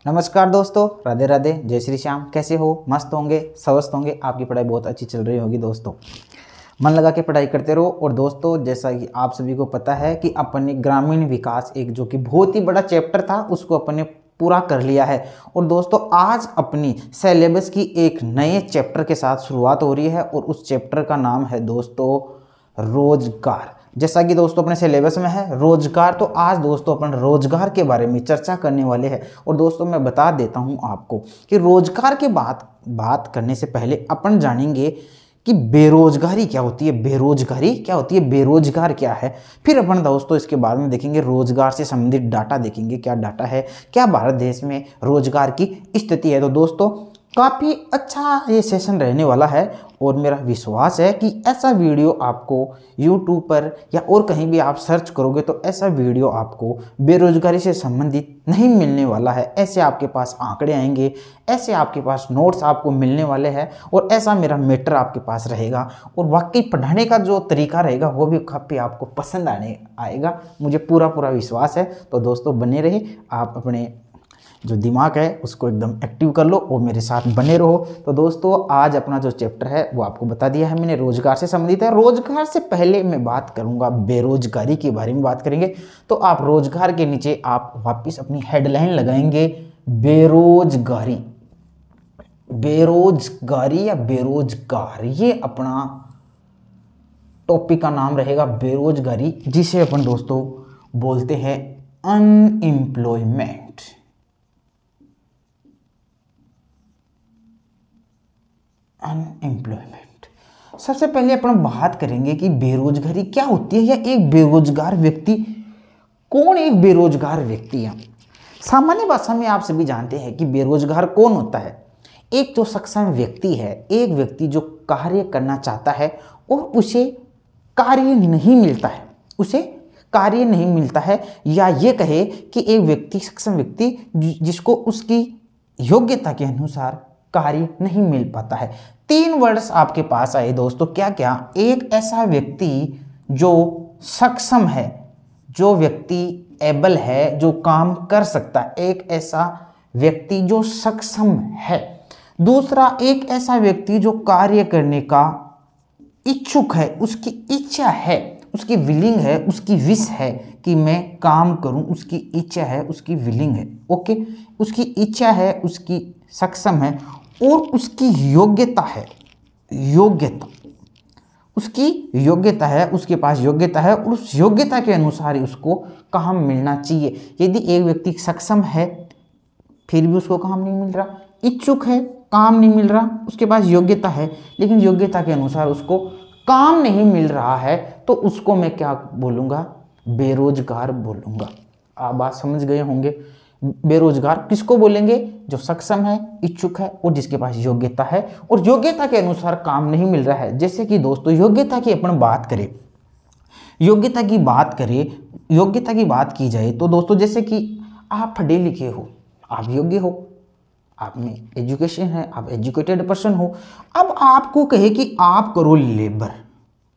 नमस्कार दोस्तों, राधे राधे, जय श्री श्याम। कैसे हो? मस्त होंगे, स्वस्थ होंगे। आपकी पढ़ाई बहुत अच्छी चल रही होगी दोस्तों। मन लगा के पढ़ाई करते रहो। और दोस्तों, जैसा कि आप सभी को पता है कि अपने ग्रामीण विकास एक जो कि बहुत ही बड़ा चैप्टर था, उसको अपन ने पूरा कर लिया है। और दोस्तों, आज अपनी सिलेबस की एक नए चैप्टर के साथ शुरुआत हो रही है और उस चैप्टर का नाम है दोस्तों रोजगार। जैसा कि दोस्तों अपने सिलेबस में है रोजगार, तो आज दोस्तों अपन रोजगार के बारे में चर्चा करने वाले हैं। और दोस्तों मैं बता देता हूं आपको कि रोजगार के बात करने से पहले अपन जानेंगे कि बेरोजगारी क्या होती है, बेरोजगारी क्या होती है, बेरोजगार क्या है। फिर अपन दोस्तों इसके बाद में देखेंगे रोजगार से संबंधित डाटा, देखेंगे क्या डाटा है, क्या भारत देश में रोजगार की स्थिति है। तो दोस्तों काफ़ी अच्छा ये सेशन रहने वाला है और मेरा विश्वास है कि ऐसा वीडियो आपको YouTube पर या और कहीं भी आप सर्च करोगे तो ऐसा वीडियो आपको बेरोजगारी से संबंधित नहीं मिलने वाला है। ऐसे आपके पास आंकड़े आएंगे, ऐसे आपके पास नोट्स आपको मिलने वाले हैं और ऐसा मेरा मैटर आपके पास रहेगा। और वाकई पढ़ाने का जो तरीका रहेगा वो भी काफ़ी आपको पसंद आएगा, मुझे पूरा विश्वास है। तो दोस्तों बने रहे, आप अपने जो दिमाग है उसको एकदम एक्टिव कर लो और मेरे साथ बने रहो। तो दोस्तों आज अपना जो चैप्टर है वो आपको बता दिया है मैंने, रोजगार से संबंधित है। रोजगार से पहले मैं बात करूंगा बेरोजगारी के बारे में बात करेंगे। तो आप रोजगार के नीचे आप वापस अपनी हेडलाइन लगाएंगे बेरोजगारी, बेरोजगारी या बेरोजगार, ये अपना टॉपिक का नाम रहेगा बेरोजगारी, जिसे अपन दोस्तों बोलते हैं अनएम्प्लॉयमेंट। अनएम्प्लॉयमेंट। सबसे पहले अपन बात करेंगे कि बेरोजगारी क्या होती है या एक बेरोजगार व्यक्ति कौन, एक बेरोजगार व्यक्ति है। सामान्य भाषा में आप सभी जानते हैं कि बेरोजगार कौन होता है। एक जो सक्षम व्यक्ति है, एक व्यक्ति जो कार्य करना चाहता है और उसे कार्य नहीं मिलता है, उसे कार्य नहीं मिलता है, या ये कहे कि एक व्यक्ति सक्षम व्यक्ति जिसको उसकी योग्यता के अनुसार कार्य नहीं मिल पाता है। 3 वर्ड्स आपके पास आए दोस्तों, क्या क्या? एक ऐसा व्यक्ति जो सक्षम है, जो व्यक्ति एबल है, जो काम कर सकता है, एक ऐसा व्यक्ति जो सक्षम है। दूसरा, एक ऐसा व्यक्ति जो कार्य करने का इच्छुक है, उसकी इच्छा है, उसकी विलिंग है, उसकी विश है कि मैं काम करूं, उसकी इच्छा है, उसकी विलिंग है। ओके, उसकी इच्छा है, उसकी सक्षम है और उसकी योग्यता है, योग्यता, उसकी योग्यता है, उसके पास योग्यता है और उस योग्यता के अनुसार ही उसको काम मिलना चाहिए। यदि एक व्यक्ति सक्षम है फिर भी उसको काम नहीं मिल रहा, इच्छुक है काम नहीं मिल रहा, उसके पास योग्यता है लेकिन योग्यता के अनुसार उसको काम नहीं मिल रहा है, तो उसको मैं क्या बोलूँगा? बेरोजगार बोलूँगा। आप बात समझ गए होंगे। बेरोजगार किसको बोलेंगे? जो सक्षम है, इच्छुक है और जिसके पास योग्यता है और योग्यता के अनुसार काम नहीं मिल रहा है। जैसे कि दोस्तों योग्यता की अपन बात करें, योग्यता की बात की जाए तो दोस्तों जैसे कि आप पढ़े लिखे हो, आप योग्य हो, आप में एजुकेशन है, आप एजुकेटेड पर्सन हो। अब आपको कहे कि आप करो लेबर,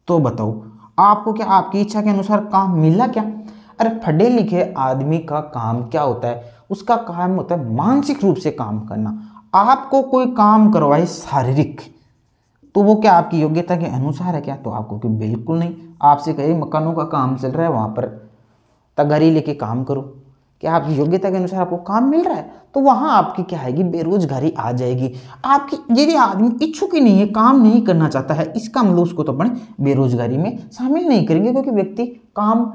तो बताओ आपको क्या आपकी इच्छा के अनुसार काम मिला क्या? अरे पढ़े लिखे आदमी का काम क्या होता है? उसका काम होता है मानसिक रूप से काम करना। आपको कोई काम करवाए शारीरिक, तो वो क्या आपकी योग्यता के अनुसार है क्या? तो आपको कि बिल्कुल नहीं। आपसे कहे मकानों का काम चल रहा है, वहाँ पर तगारी लेके काम करो, क्या आपकी योग्यता के अनुसार आपको काम मिल रहा है? तो वहाँ आपकी क्या आएगी? बेरोजगारी आ जाएगी। आपकी यदि आदमी इच्छुक ही नहीं है, काम नहीं करना चाहता है, इसका मतलब उसको तो अपन बेरोजगारी में शामिल नहीं करेंगे, क्योंकि व्यक्ति काम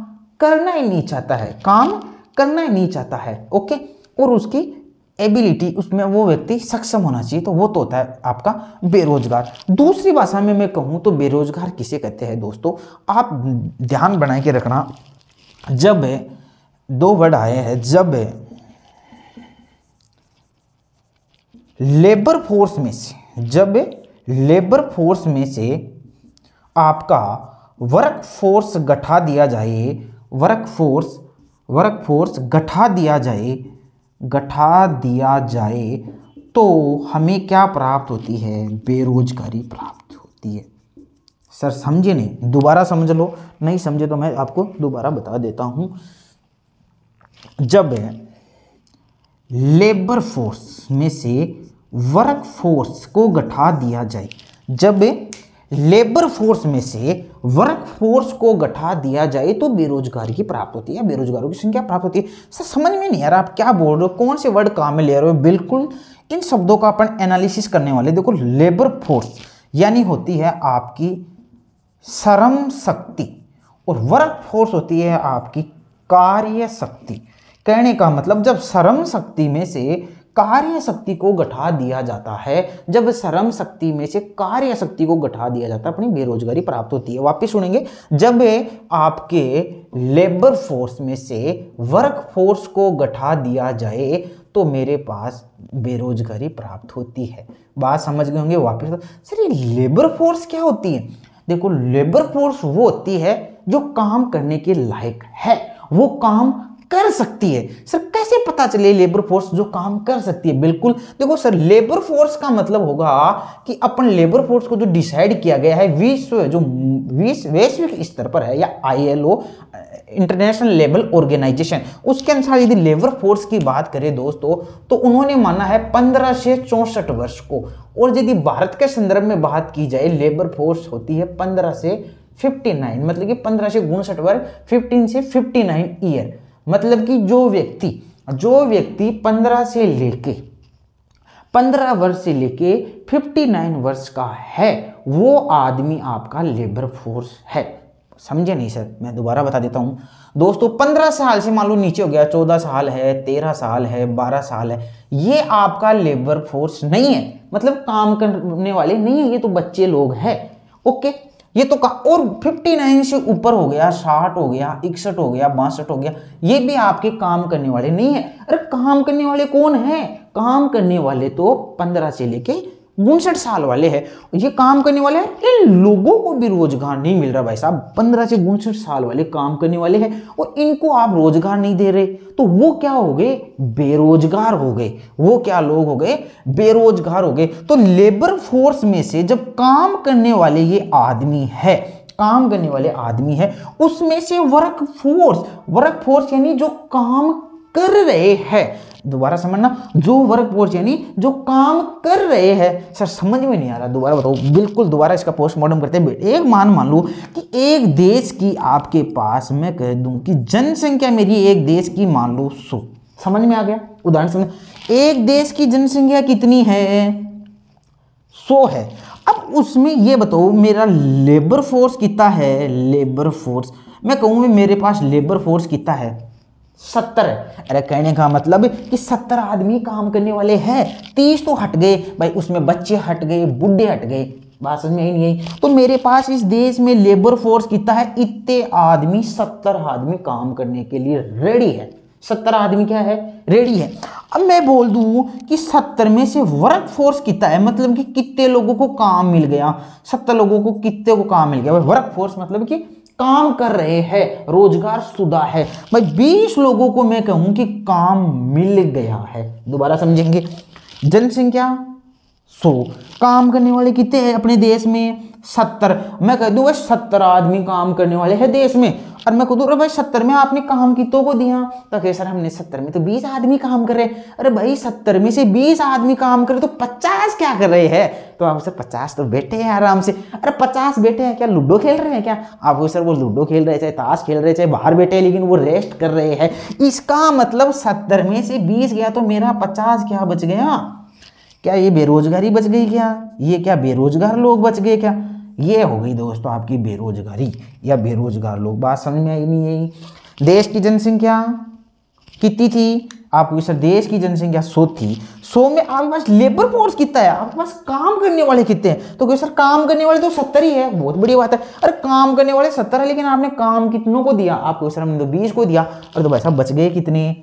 करना ही नहीं चाहता है, काम करना ही नहीं चाहता है। ओके, और उसकी एबिलिटी, उसमें वो व्यक्ति सक्षम होना चाहिए, तो वो तो होता है आपका बेरोजगार। दूसरी भाषा में मैं कहूँ तो बेरोजगार किसे कहते हैं दोस्तों? आप ध्यान बना के रखना, जब 2 वर्ड आए हैं, जब लेबर फोर्स में से, जब लेबर फोर्स में से आपका वर्क फोर्स घटा दिया जाए, वर्क फोर्स घटा दिया जाए तो हमें क्या प्राप्त होती है? बेरोजगारी प्राप्त होती है। सर समझे नहीं? दोबारा समझ लो, नहीं समझे तो मैं आपको दोबारा बता देता हूं। जब लेबर फोर्स में से वर्क फोर्स को घटा दिया जाए, जब लेबर फोर्स में से वर्क फोर्स को घटा दिया जाए तो बेरोजगारी की प्राप्त होती है, बेरोजगारों की संख्या प्राप्त होती है। सर समझ में नहीं आ रहा आप क्या बोल रहे हो, कौन से वर्ड काम में ले रहे हो। बिल्कुल इन शब्दों का अपन एनालिसिस करने वाले। देखो लेबर फोर्स यानी होती है आपकी श्रम शक्ति और वर्क फोर्स होती है आपकी कार्य शक्ति। कहने का मतलब जब श्रम शक्ति में से कार्य शक्ति को घटा दिया जाता है, जब श्रम शक्ति में से कार्य शक्ति को घटा दिया जाता है, अपनी बेरोजगारी प्राप्त होती है। वापिस सुनेंगे, जब आपके लेबर फोर्स में से वर्क फोर्स को घटा दिया जाए तो मेरे पास बेरोजगारी प्राप्त होती है। बात समझ गए होंगे। वापिस सर ये लेबर फोर्स क्या होती है? देखो लेबर फोर्स वो होती है जो काम करने के लायक है, वो काम कर सकती है। सर कैसे पता चले लेबर फोर्स जो काम कर सकती है? बिल्कुल देखो सर, लेबर फोर्स का मतलब होगा कि अपन लेबर फोर्स को जो डिसाइड किया गया है वैश्विक स्तर पर है, या ILO इंटरनेशनल लेबर ऑर्गेनाइजेशन, उसके अनुसार यदि लेबर फोर्स की बात करें दोस्तों तो उन्होंने माना है 15 से 64 वर्ष को। और यदि भारत के संदर्भ में बात की जाए, लेबर फोर्स होती है 15 से 59, मतलब कि 15 से 59 वर्ष, 15 से 59 ईयर। मतलब कि जो व्यक्ति 15 वर्ष से लेके 59 वर्ष का है, वो आदमी आपका लेबर फोर्स है। समझे नहीं सर? मैं दोबारा बता देता हूं दोस्तों। 15 साल से मान लो नीचे हो गया, 14 साल है, 13 साल है, 12 साल है, ये आपका लेबर फोर्स नहीं है, मतलब काम करने वाले नहीं है, ये तो बच्चे लोग हैं। ओके, ये तो और 59 से ऊपर हो गया, 60 हो गया, 61 हो गया, 62 हो गया, ये भी आपके काम करने वाले नहीं है। अरे काम करने वाले कौन है? काम करने वाले तो 15 से लेके 59 साल वाले हैं। ये काम करने वाले हैं, इन लोगों को भी रोजगार नहीं मिल रहा भाई साहब। 15 से 59 साल वाले काम करने वाले हैं और इनको आप रोजगार नहीं दे रहे, तो वो क्या हो गए? बेरोजगार हो गए। वो क्या लोग हो गए? बेरोजगार हो गए। तो लेबर फोर्स में से जब काम करने वाले ये आदमी है, काम करने वाले आदमी है, उसमें से वर्क फोर्स यानी जो काम कर रहे हैं, दोबारा समझना, जो वर्क फोर्स यानी जो काम कर रहे हैं। सर समझ में नहीं आ रहा, दोबारा बताओ। बिल्कुल दोबारा इसका पोस्टमार्टम करते हैं। एक मान लो कि एक देश की आपके पास, मैं कह दूं कि जनसंख्या मेरी एक देश की मान लो 100। समझ में आ गया? उदाहरण समझ, एक देश की जनसंख्या कितनी है? 100 है। अब उसमें ये बताओ मेरा लेबर फोर्स कितना है? लेबर फोर्स मैं कहूँ मेरे पास लेबर फोर्स कितना है? 70 है। अरे कहने का मतलब कि 70 आदमी काम करने वाले हैं, 30 तो हट गए भाई, उसमें बच्चे हट गए, बुढ़े हट गए। बात समझ में नहीं आई? तो मेरे पास इस देश में लेबर फोर्स कितना है? इतने आदमी, 70 आदमी काम करने के लिए रेडी है। 70 आदमी क्या है? रेडी है। अब मैं बोल दूं कि 70 में से वर्क फोर्स कितना है, मतलब कि कितने लोगों को काम मिल गया? 70 लोगों को कितने को काम मिल गया? वर्क फोर्स मतलब कि काम कर रहे हैं, रोजगार शुदा है भाई। 20 लोगों को मैं कहूं कि काम मिल गया है। दोबारा समझेंगे, जनसंख्या 100, काम करने वाले कितने हैं अपने देश में? 70। मैं कह दूं भाई 70 आदमी काम करने वाले हैं देश में, और मैं कह दूं अरे भाई 70 में आपने काम कितनों को दिया? तो कहे सर हमने 70 में तो 20 आदमी काम कर रहे हैं। अरे भाई 70 में से 20 आदमी काम कर रहे तो 50 क्या कर रहे हैं? तो आप सर 50 तो बैठे हैं आराम से। अरे 50 बैठे हैं क्या? लूडो खेल रहे हैं क्या? आप सर वो लूडो खेल रहे, चाहे ताश खेल रहे, चाहे बाहर बैठे हैं, लेकिन वो रेस्ट कर रहे हैं। इसका मतलब 70 में से 20 गया तो मेरा 50 क्या बच गया? क्या ये बेरोजगारी बच गई क्या? ये क्या बेरोजगार लोग बच गए क्या? ये हो गई दोस्तों आपकी बेरोजगारी या बेरोजगार लोग। बात समझ में आई नहीं आई? देश की जनसंख्या कितनी थी? आपको सर देश की जनसंख्या 100 थी। 100 में आपके पास लेबर फोर्स कितना है? आपके पास काम करने वाले कितने हैं? तो सर काम करने वाले तो 70 ही है। बहुत बड़ी बात है। अरे काम करने वाले 70 है, लेकिन आपने काम कितनों को दिया? आपको सर हमने तो 20 को दिया। और तो भाई साहब बच गए कितने?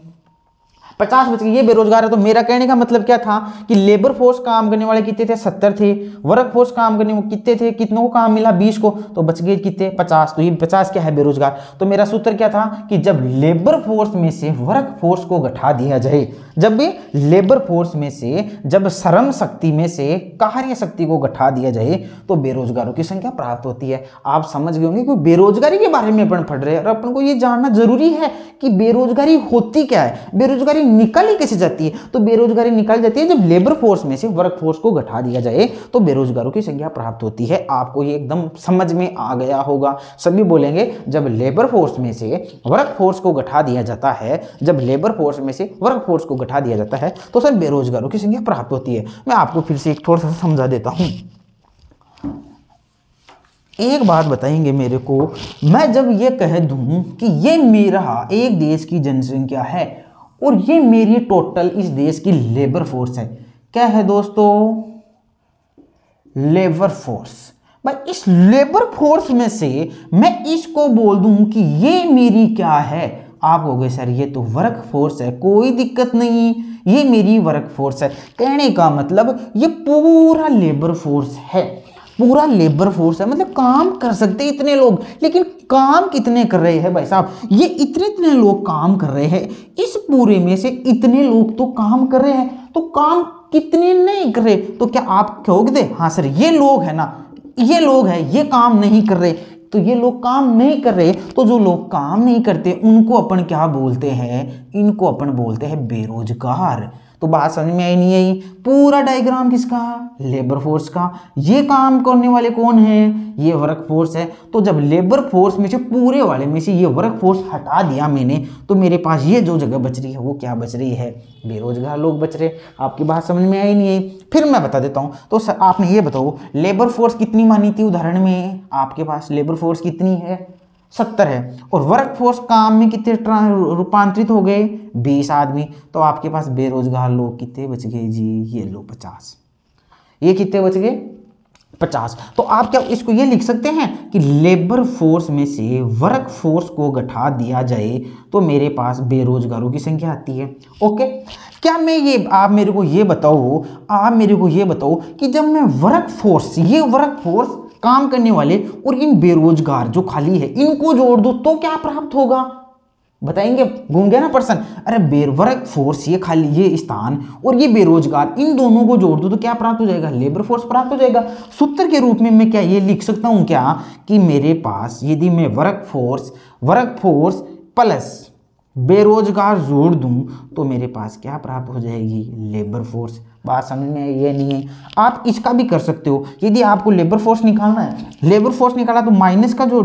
50 बच गए। ये बेरोजगार है। तो मेरा कहने का मतलब क्या था कि लेबर फोर्स काम करने वाले कितने थे? 70 थे। वर्क फोर्स काम करने वाले कितने थे? कितनों को काम मिला? 20 को। तो बच गए कितने? 50। तो ये 50 क्या है? बेरोजगार। तो मेरा सूत्र क्या था कि जब लेबर फोर्स में से वर्क फोर्स को घटा दिया जाए, जब भी लेबर फोर्स में से जब श्रम शक्ति में से कार्य शक्ति को घटा दिया जाए तो बेरोजगारों की संख्या प्राप्त होती है। आप समझ गए होंगे कि बेरोजगारी के बारे में अपन पढ़ रहे हैं और अपन को ये जानना जरूरी है कि बेरोजगारी होती क्या है। बेरोजगारी निकल ही कैसे जाती है? तो बेरोजगारी निकल जाती है जब लेबर फोर्स में से वर्क फोर्स को घटा दिया जाए तो बेरोजगारों की संख्या प्राप्त होती है। आपको ये एकदम समझ में आ गया होगा। सभी बोलेंगे जब लेबर फोर्स में से वर्क फोर्स को घटा दिया जाता है, जब लेबर फोर्स में से वर्क फोर्स को घटा दिया जाता है तो सर बेरोजगारों की संख्या प्राप्त होती है। मैं आपको फिर से एक थोड़ा सा समझा देता हूं। एक बात बताएंगे मेरे को, मैं जब ये कह दूं कि ये मेरा एक देश की जनसंख्या है और ये मेरी टोटल इस देश की लेबर फोर्स है, क्या है दोस्तों? Labour force. भाई इस लेबर फोर्स में से मैं इसको बोल दूं कि ये मेरी क्या है, आप कहोगे सर ये तो वर्क फोर्स है, कोई दिक्कत नहीं, ये मेरी वर्क फोर्स है। कहने का मतलब ये पूरा लेबर फोर्स है, पूरा लेबर फोर्स है, मतलब काम कर सकते इतने लोग, लेकिन काम कितने कर रहे हैं भाई साहब? ये इतने इतने लोग काम कर रहे हैं, इस पूरे में से इतने लोग तो काम कर रहे हैं, तो काम कितने नहीं कर रहे? तो क्या आप कहोगे हाँ सर ये लोग है ना, ये लोग है, ये काम नहीं कर रहे, तो ये लोग काम नहीं कर रहे, तो जो लोग काम नहीं करते उनको अपन क्या बोलते हैं? इनको अपन बोलते हैं बेरोजगार। तो बात समझ में आई नहीं आई? पूरा डायग्राम किसका? लेबर फोर्स का। ये काम करने वाले कौन है? ये वर्क फोर्स है। तो जब लेबर फोर्स में से पूरे वाले में से ये वर्क फोर्स हटा दिया मैंने, तो मेरे पास ये जो जगह बच रही है वो क्या बच रही है? बेरोजगार लोग बच रहे। आपकी बात समझ में आई नहीं आई? फिर मैं बता देता हूँ। तो सर आपने ये बताओ लेबर फोर्स कितनी मानी थी उदाहरण में? आपके पास लेबर फोर्स कितनी है? 70 है। और वर्क फोर्स काम में कितने रूपांतरित हो गए? 20 आदमी। तो आपके पास बेरोजगार लोग कितने बच गए जी? ये लो 50। ये कितने बच गए? 50। तो आप क्या इसको ये लिख सकते हैं कि लेबर फोर्स में से वर्क फोर्स को घटा दिया जाए तो मेरे पास बेरोजगारों की संख्या आती है। ओके, क्या मैं ये आप मेरे को ये बताओ कि जब मैं वर्क फोर्स, ये वर्क फोर्स काम करने वाले और इन बेरोजगार जो खाली है इनको जोड़ दो तो क्या प्राप्त होगा? बताएंगे? घूम गया ना पर्सन। अरे वर्क फोर्स ये खाली ये स्थान और ये बेरोजगार, इन दोनों को जोड़ दो तो क्या प्राप्त हो जाएगा? लेबर फोर्स प्राप्त हो जाएगा। सूत्र के रूप में मैं क्या ये लिख सकता हूं क्या कि मेरे पास यदि मैं वर्क फोर्स प्लस बेरोजगार जोड़ दूं तो मेरे पास क्या प्राप्त हो जाएगी? Labour force. बात समझ में ये नहीं है? आप इसका भी कर सकते हो। यदि आपको लेबर फोर्स निकालना है, लेबर फोर्स निकाला तो माइनस का जो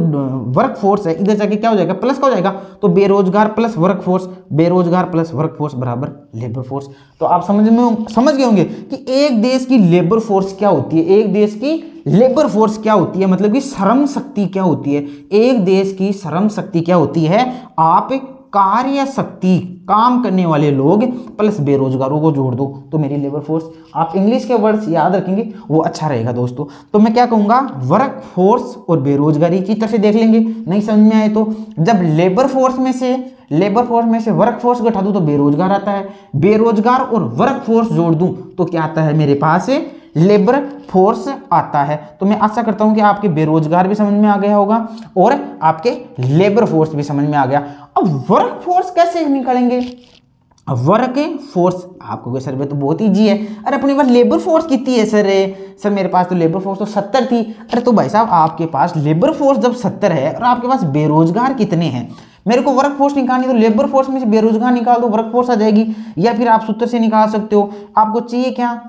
वर्क फोर्स है इधर जाके क्या हो जाएगा? प्लस का हो जाएगा। तो बेरोजगार प्लस वर्क फोर्स, बेरोजगार प्लस वर्क फोर्स बराबर लेबर फोर्स। तो आप समझ गए होंगे कि एक देश की लेबर फोर्स क्या होती है, एक देश की लेबर फोर्स क्या होती है, मतलब कि श्रम शक्ति क्या होती है। एक देश की श्रम शक्ति क्या होती है? आप कार्य शक्ति, काम करने वाले लोग प्लस बेरोजगारों को जोड़ दो तो मेरी लेबर फोर्स। आप इंग्लिश के वर्ड्स याद रखेंगे वो अच्छा रहेगा दोस्तों। तो मैं क्या कहूँगा? वर्क फोर्स और बेरोजगारी की तरह से देख लेंगे। नहीं समझ में आए तो जब लेबर फोर्स में से वर्क फोर्स घटा दूं तो बेरोजगार आता है, बेरोजगार और वर्क फोर्स जोड़ दूं तो क्या आता है मेरे पास? लेबर फोर्स आता है। तो मैं आशा करता हूं कि आपके बेरोजगार भी समझ में आ गया होगा और आपके लेबर फोर्स भी समझ में आ गया। अब वर्क फोर्स कैसे निकालेंगे? वर्क फोर्स आपको सर में तो बहुत ईजी है। अरे अपने पास लेबर फोर्स कितनी है सर मेरे पास तो लेबर फोर्स तो 70 थी। अरे तो भाई साहब आपके पास लेबर फोर्स जब 70 है और आपके पास बेरोजगार कितने हैं? मेरे को वर्क फोर्स निकालनी, तो लेबर फोर्स में से बेरोजगार निकाल दो, वर्क फोर्स आ जाएगी। या फिर आप सूत्र से निकाल सकते हो। आपको चाहिए क्या?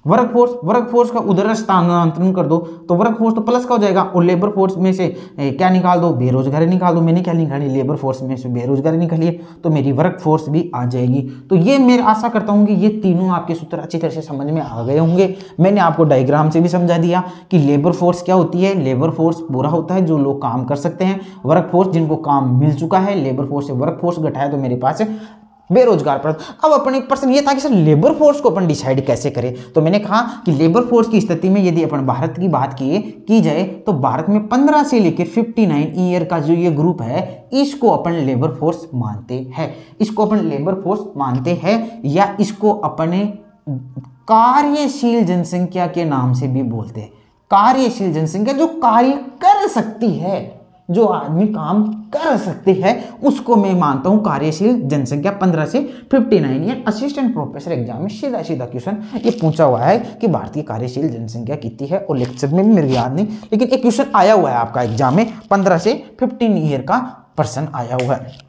वर्क फोर्स का उधर स्थानांतरण कर दो तो वर्क फोर्स तो प्लस का हो जाएगा और लेबर फोर्स में से क्या निकाल दो? बेरोजगारी निकाल दो। मैंने क्या निकाली? लेबर फोर्स में से बेरोजगारी निकाली है तो मेरी वर्क फोर्स भी आ जाएगी। तो ये मैं आशा करता हूँ कि ये तीनों आपके सूत्र अच्छी तरह से समझ में आ गए होंगे। मैंने आपको डायग्राम से भी समझा दिया कि लेबर फोर्स क्या होती है। लेबर फोर्स पूरा होता है जो लोग काम कर सकते हैं, वर्क फोर्स जिनको काम मिल चुका है, लेबर फोर्स से वर्क फोर्स घटाया तो मेरे पास बेरोजगार पर। अब अपने प्रश्न ये था कि सर लेबर फोर्स को अपन डिसाइड कैसे करें? तो मैंने कहा कि लेबर फोर्स की स्थिति में यदि अपन भारत की बात की जाए तो भारत में 15 से लेकर 59 ईयर का जो ये ग्रुप है इसको अपन लेबर फोर्स मानते हैं। इसको अपन लेबर फोर्स मानते हैं या इसको अपने कार्यशील जनसंख्या के नाम से भी बोलते हैं। कार्यशील जनसंख्या जो कार्य कर सकती है, जो आदमी काम कर सकते हैं उसको मैं मानता हूं कार्यशील जनसंख्या। 15 से 59 ईयर। असिस्टेंट प्रोफेसर एग्जाम में सीधा क्वेश्चन ये पूछा हुआ है कि भारत की कार्यशील जनसंख्या कितनी है, और लेक्चर में भी मेरे याद नहीं, लेकिन एक क्वेश्चन आया हुआ है आपका एग्जाम में 15 से 15 ईयर का पर्सन आया हुआ है।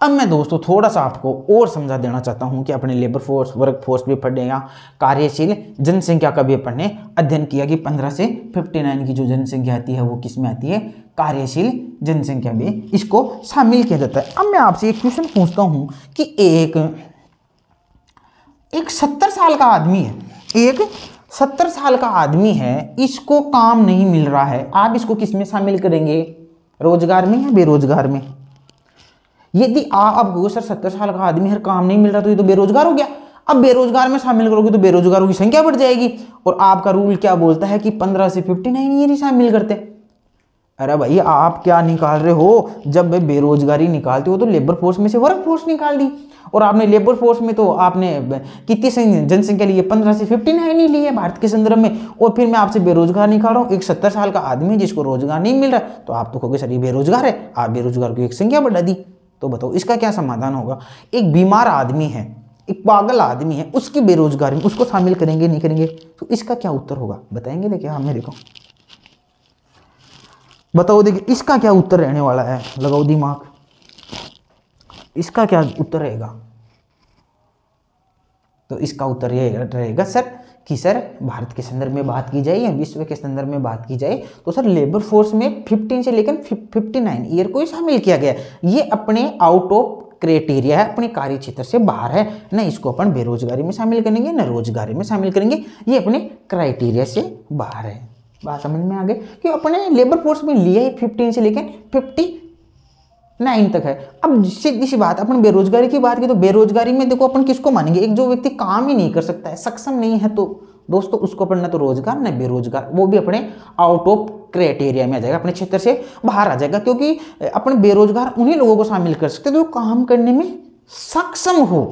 अब मैं दोस्तों थोड़ा सा आपको और समझा देना चाहता हूं कि अपने लेबर फोर्स, वर्क फोर्स भी पढ़ेगा, कार्यशील जनसंख्या का भी अपन ने अध्ययन किया कि 15 से 59 की जो जनसंख्या आती है वो किस में आती है, कार्यशील जनसंख्या में इसको शामिल किया जाता है। अब मैं आपसे एक क्वेश्चन पूछता हूं कि एक 70 साल का आदमी है, एक 70 साल का आदमी है, इसको काम नहीं मिल रहा है, आप इसको किस में शामिल करेंगे, रोजगार में या बेरोजगार में? यदि आप सर 70 साल का आदमी है, काम नहीं मिल रहा तो ये तो बेरोजगार हो गया। अब बेरोजगार में शामिल करोगे तो बेरोजगारों की संख्या बढ़ जाएगी, और आपका रूल क्या बोलता है कि 15 से 59 ये नहीं शामिल करते। अरे भाई आप क्या निकाल रहे हो, जब बेरोजगारी निकालते हो तो लेबर फोर्स में से वर्क फोर्स निकाल दी, और आपने लेबर फोर्स में तो आपने कितनी जनसंख्या ली है, 15 से 59 ही ली है भारत के संदर्भ में, और फिर मैं आपसे बेरोजगार निकाल रहा हूँ, एक 70 साल का आदमी जिसको रोजगार नहीं मिल रहा, तो आप तो कहोगे सर ये बेरोजगार है, आप बेरोजगार की एक संख्या बढ़ा दी। तो बताओ इसका क्या समाधान होगा? एक बीमार आदमी है, एक पागल आदमी है, उसकी बेरोजगारी में उसको शामिल करेंगे नहीं करेंगे? तो इसका क्या उत्तर होगा बताएंगे? देखिए हाँ मेरे को बताओ, देखिए इसका क्या उत्तर रहने वाला है, लगाओ दिमाग, इसका क्या उत्तर रहेगा? तो इसका उत्तर ये रहेगा सर कि सर भारत के संदर्भ में बात की जाए या विश्व के संदर्भ में बात की जाए तो सर लेबर फोर्स में 15 से लेकर 59 ईयर को ही शामिल किया गया। ये अपने आउट ऑफ क्राइटेरिया है, अपने कार्य क्षेत्र से बाहर है, ना इसको अपन बेरोजगारी में शामिल करेंगे ना रोजगारी में शामिल करेंगे, ये अपने क्राइटेरिया से बाहर है। बात समझ में आ गई कि अपने लेबर फोर्स में लिया है 15 से लेकर 59 तक है। अब सीधी सी बात, अपन बेरोजगारी की बात की तो बेरोजगारी में देखो अपन किसको मानेंगे, एक जो व्यक्ति काम ही नहीं कर सकता है, सक्षम नहीं है, तो दोस्तों उसको अपन ना तो रोजगार ना बेरोजगार, वो भी अपने आउट ऑफ क्राइटेरिया में आ जाएगा, अपने क्षेत्र से बाहर आ जाएगा, क्योंकि अपन बेरोजगार उन्हीं लोगों को शामिल कर सकते हैं जो काम करने में सक्षम हो,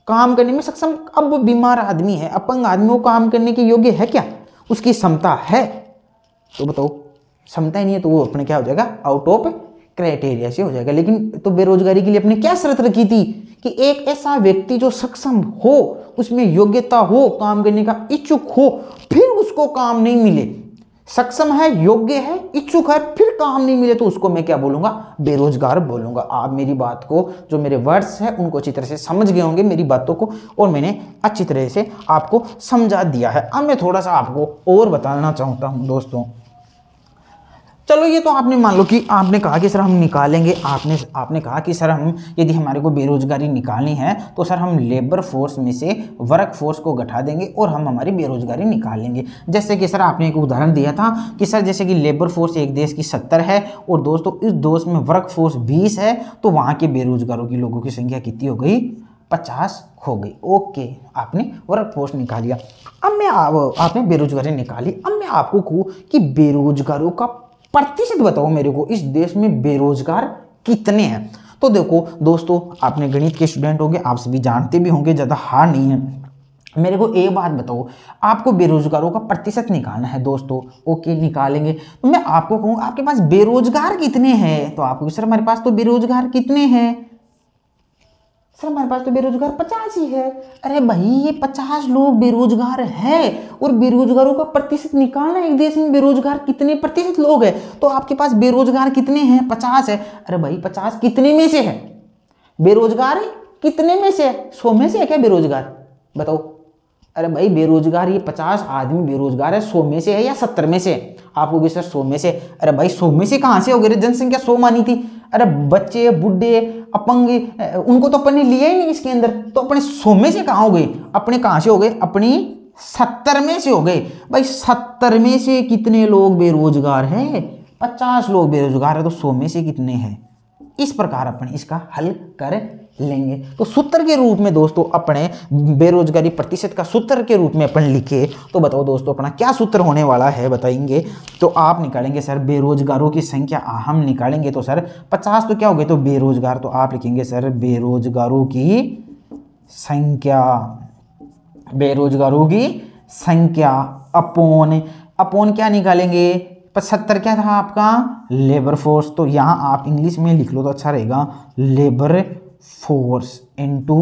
काम करने में सक्षम। अब वो बीमार आदमी है, अपंग आदमी, वो काम करने के योग्य है क्या, उसकी क्षमता है? तो बताओ क्षमता ही नहीं है तो वो अपने क्या हो जाएगा, आउट ऑफ क्राइटेरिया से हो जाएगा। लेकिन तो बेरोजगारी के लिए अपने क्या शर्त रखी थी कि एक ऐसा व्यक्ति जो सक्षम हो, उसमें योग्यता हो, काम करने का इच्छुक हो, फिर उसको काम नहीं मिले, सक्षम है, योग्य है, इच्छुक है, फिर काम नहीं मिले, तो उसको मैं क्या बोलूंगा, बेरोजगार बोलूंगा। आप मेरी बात को, जो मेरे वर्ड्स हैं उनको अच्छी तरह से समझ गए होंगे मेरी बातों को, और मैंने अच्छी तरह से आपको समझा दिया है। अब मैं थोड़ा सा आपको और बताना चाहता हूं दोस्तों। चलो ये तो आपने मान लो कि आपने कहा कि सर हम निकालेंगे, आपने कहा कि सर हम यदि हमारे को बेरोजगारी निकालनी है तो सर हम लेबर फोर्स में से वर्क फोर्स को घटा देंगे और हम हमारी बेरोजगारी निकाल लेंगे। जैसे कि सर आपने एक उदाहरण दिया था कि सर जैसे कि लेबर फोर्स एक देश की 70 है और दोस्तों इस देश में वर्क फोर्स 20 है, तो वहाँ के बेरोजगारों की लोगों की संख्या कितनी हो गई, 50 हो गई। ओके, आपने वर्क फोर्स निकाल लिया। अब आपने बेरोजगारी निकाली। अब मैं आपको कहूँ कि बेरोजगारों का प्रतिशत बताओ मेरे को, इस देश में बेरोजगार कितने हैं? तो देखो दोस्तों, आपने गणित के स्टूडेंट होंगे, आप सभी जानते भी होंगे, ज़्यादा हार्ड नहीं है। मेरे को एक बात बताओ, आपको बेरोजगारों का प्रतिशत निकालना है दोस्तों। ओके, निकालेंगे। तो मैं आपको कहूँ आपके पास बेरोजगार कितने हैं, तो आपको सर हमारे पास तो बेरोजगार कितने हैं, सर हमारे पास तो बेरोजगार 50 ही है। अरे भाई ये 50 लोग बेरोजगार हैं और बेरोजगारों का प्रतिशत निकालना है, एक देश में बेरोजगार कितने प्रतिशत लोग हैं, तो आपके पास बेरोजगार कितने हैं, 50 है। अरे भाई 50 कितने में से है, बेरोजगार कितने में से है, 100 में से है क्या बेरोजगार, बताओ? अरे भाई बेरोजगार ये 50 आदमी बेरोजगार है, 100 में से है या 70 में से है? आप लोग सर 100 में से। अरे भाई 100 में से कहाँ से हो गए, जनसंख्या 100 मानी थी। अरे बच्चे, बुढ़े, अपंग, उनको तो अपन ने लिया ही नहीं इसके अंदर, तो अपने 100 में से कहाँ हो गए, अपने कहाँ से हो गए, अपनी 70 में से हो गए। भाई 70 में से कितने लोग बेरोजगार हैं, 50 लोग बेरोजगार है, तो 100 में से कितने हैं? इस प्रकार अपन इसका हल कर लेंगे। तो सूत्र के रूप में दोस्तों अपने बेरोजगारी प्रतिशत का सूत्र के रूप में अपन लिखे, तो बताओ दोस्तों अपना क्या सूत्र होने वाला है, बताएंगे? तो आप निकालेंगे सर बेरोजगारों की संख्या, हम निकालेंगे तो सर 50 तो क्या हो गए, तो बेरोजगार, तो आप लिखेंगे सर बेरोजगारों की संख्या, बेरोजगारों की संख्या अपोन क्या निकालेंगे, 75 क्या था आपका, लेबर फोर्स, तो यहाँ आप इंग्लिश में लिख लो तो अच्छा रहेगा, लेबर फोर्स इनटू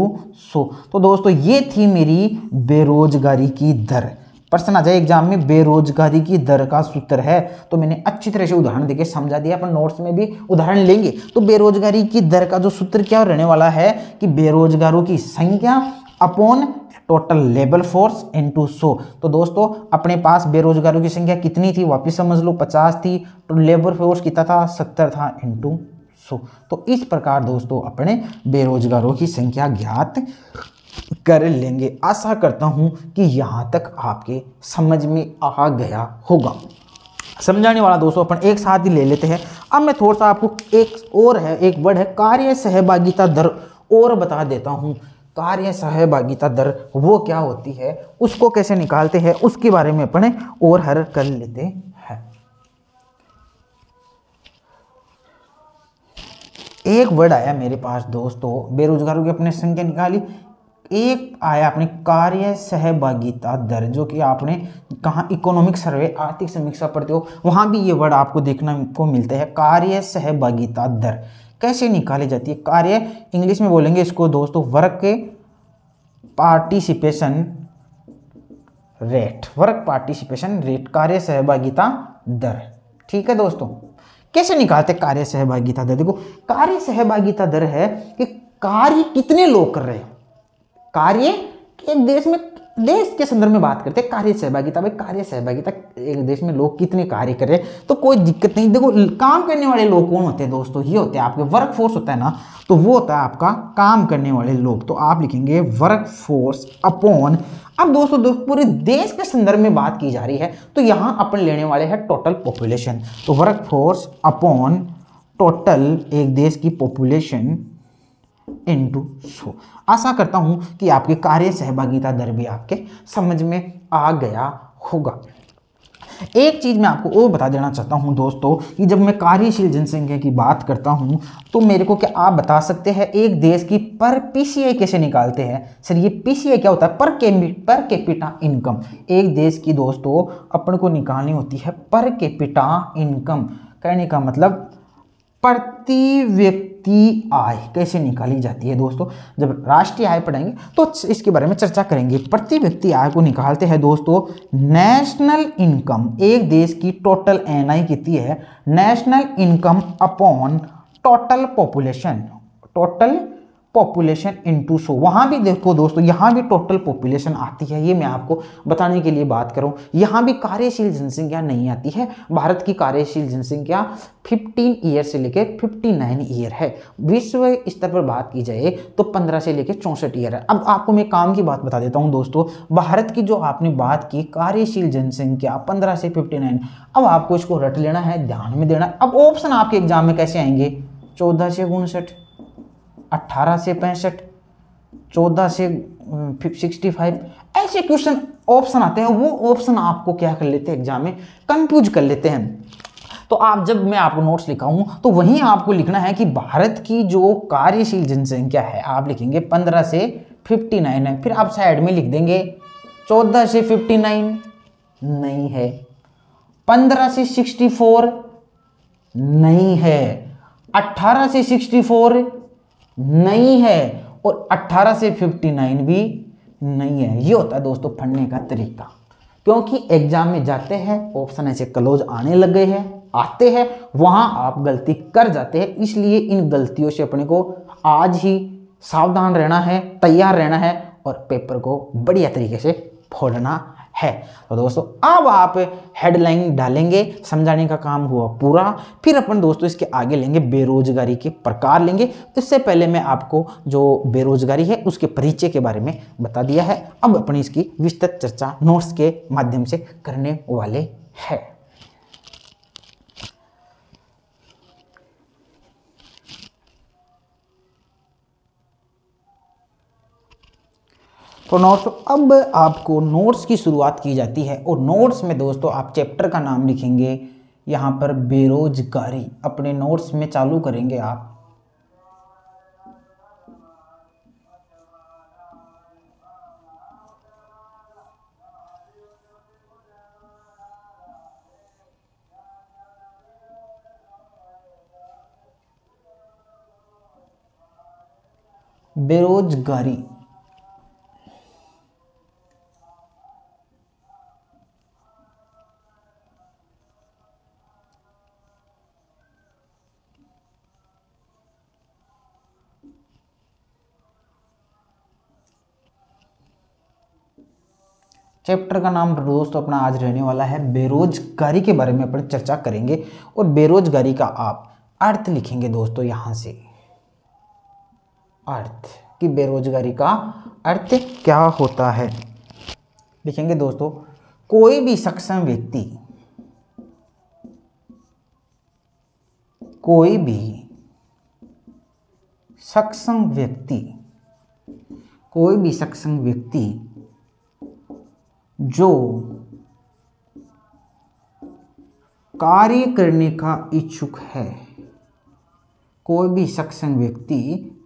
100। तो दोस्तों ये थी मेरी बेरोजगारी की दर प्रश्न आ जाए एग्जाम में बेरोजगारी की दर का सूत्र है, तो मैंने अच्छी तरह से उदाहरण देके समझा दिया। अपन नोट्स में भी उदाहरण लेंगे। तो बेरोजगारी की दर का जो सूत्र क्या रहने वाला है कि बेरोजगारों की संख्या upon total labour force into 100। तो दोस्तों अपने पास बेरोजगारों की संख्या कितनी थी, वापिस समझ लो 50 थी, तो लेबर फोर्स कितना था 70 था इनटू 100। तो इस प्रकार दोस्तों अपने बेरोजगारों की संख्या ज्ञात कर लेंगे। आशा करता हूं कि यहां तक आपके समझ में आ गया होगा। समझाने वाला दोस्तों अपन एक साथ ही ले लेते हैं। अब मैं थोड़ा सा आपको एक और है, एक वर्ड है कार्य सहभागिता दर और बता देता हूं। कार्य सहभागिता दर वो क्या होती है, उसको कैसे निकालते हैं, उसके बारे में अपने और हर कर लेते हैं। एक वर्ड आया मेरे पास दोस्तों, बेरोजगारों की अपने संख्या निकाली, एक आया अपने कार्य सहभागिता दर, जो कि आपने कहा इकोनॉमिक सर्वे आर्थिक समीक्षा पढ़ते हो, वहां भी ये वर्ड आपको देखने को मिलते हैं। कार्य सहभागिता दर कैसे निकाली जाती है, कार्य इंग्लिश में बोलेंगे इसको दोस्तों work participation rate, work participation rate, कार्य सहभागिता दर। ठीक है दोस्तों, कैसे निकालते कार्य सहभागिता दर, देखो कार्य सहभागिता दर है कि कार्य कितने लोग कर रहे हैं, कार्य एक देश में, देश के संदर्भ में बात करते हैं कार्य सहभागिता। भाई कार्य सहभागिता एक देश में लोग कितने कार्य कर रहे हैं, तो कोई दिक्कत नहीं। देखो काम करने वाले लोग कौन होते हैं दोस्तों, ये होते हैं आपके वर्क फोर्स होता है ना, तो वो होता है आपका काम करने वाले लोग। तो आप लिखेंगे वर्क फोर्स अपॉन, अब दोस्तों पूरे देश के संदर्भ में बात की जा रही है, तो यहां अपन लेने वाले हैं टोटल पॉपुलेशन। तो वर्क फोर्स अपॉन टोटल एक देश की पॉपुलेशन इनटू 100। आशा करता हूं कि आपकी कार्य सहभागिता दर भी आपके समझ में आ गया होगा। एक चीज मैं आपको और बता देना चाहता हूं दोस्तों कि जब मैं कार्यशील जनसंख्या की बात करता हूं, तो मेरे को क्या आप बता सकते हैं एक देश की पर पीसीआई कैसे निकालते हैं। सर ये पीसीआई क्या होता है, पर कैपिटा इनकम। एक देश की दोस्तों अपन को निकालनी होती है पर कैपिटा इनकम, कहने का मतलब प्रति व्यक्ति आय कैसे निकाली जाती है दोस्तों। जब राष्ट्रीय आय पढ़ेंगे तो इसके बारे में चर्चा करेंगे। प्रति व्यक्ति आय को निकालते हैं दोस्तों नेशनल इनकम, एक देश की टोटल एनआई कितनी है, national income upon total population, total population into 100। वहां भी देखो दोस्तों यहां भी टोटल पॉपुलेशन आती है, ये मैं आपको बताने के लिए बात करूं। यहां भी कार्यशील जनसंख्या नहीं आती है। भारत की कार्यशील जनसंख्या 15 ईयर से लेकर 59 ईयर है। विश्व स्तर पर बात की जाए तो 15 से लेकर 64 ईयर है। अब आपको मैं काम की बात बता देता हूं दोस्तों, भारत की जो आपने बात की कार्यशील जनसंख्या 15 से 59, अब आपको इसको रट लेना है, ध्यान में देना। अब ऑप्शन आपके एग्जाम में कैसे आएंगे, 14 से 59, 18 से 65, 14 से 65, ऐसे क्वेश्चन ऑप्शन आते हैं। वो ऑप्शन आपको क्या कर लेते हैं एग्जाम में, कंफ्यूज कर लेते हैं। तो आप जब मैं आपको नोट्स लिखाऊं तो वहीं आपको लिखना है कि भारत की जो कार्यशील जनसंख्या है, आप लिखेंगे 15 से 59 है, फिर आप साइड में लिख देंगे 14 से 59 नहीं है, 15 से 64 नहीं है, 18 से 64 नहीं है, और 18 से 59 भी नहीं है। ये होता है दोस्तों पढ़ने का तरीका, क्योंकि एग्जाम में जाते हैं ऑप्शन ऐसे क्लोज आने लग गए हैं, आते हैं वहां आप गलती कर जाते हैं। इसलिए इन गलतियों से अपने को आज ही सावधान रहना है, तैयार रहना है और पेपर को बढ़िया तरीके से फोड़ना है। तो दोस्तों अब आप हेडलाइन डालेंगे, समझाने का काम हुआ पूरा। फिर अपन दोस्तों इसके आगे लेंगे बेरोजगारी के प्रकार लेंगे। इससे पहले मैं आपको जो बेरोजगारी है उसके परिचय के बारे में बता दिया है। अब अपन इसकी विस्तृत चर्चा नोट्स के माध्यम से करने वाले हैं। तो नोट्स, अब आपको नोट्स की शुरुआत की जाती है और नोट्स में दोस्तों आप चैप्टर का नाम लिखेंगे यहाँ पर बेरोजगारी, अपने नोट्स में चालू करेंगे आप। बेरोजगारी, चैप्टर का नाम दोस्तों अपना आज रहने वाला है बेरोजगारी के बारे में अपन चर्चा करेंगे। और बेरोजगारी का आप अर्थ लिखेंगे दोस्तों यहाँ से, अर्थ कि बेरोजगारी का अर्थ क्या होता है। लिखेंगे दोस्तों, कोई भी सक्षम व्यक्ति, कोई भी सक्षम व्यक्ति, कोई भी सक्षम व्यक्ति जो कार्य करने का इच्छुक है, कोई भी सक्षम व्यक्ति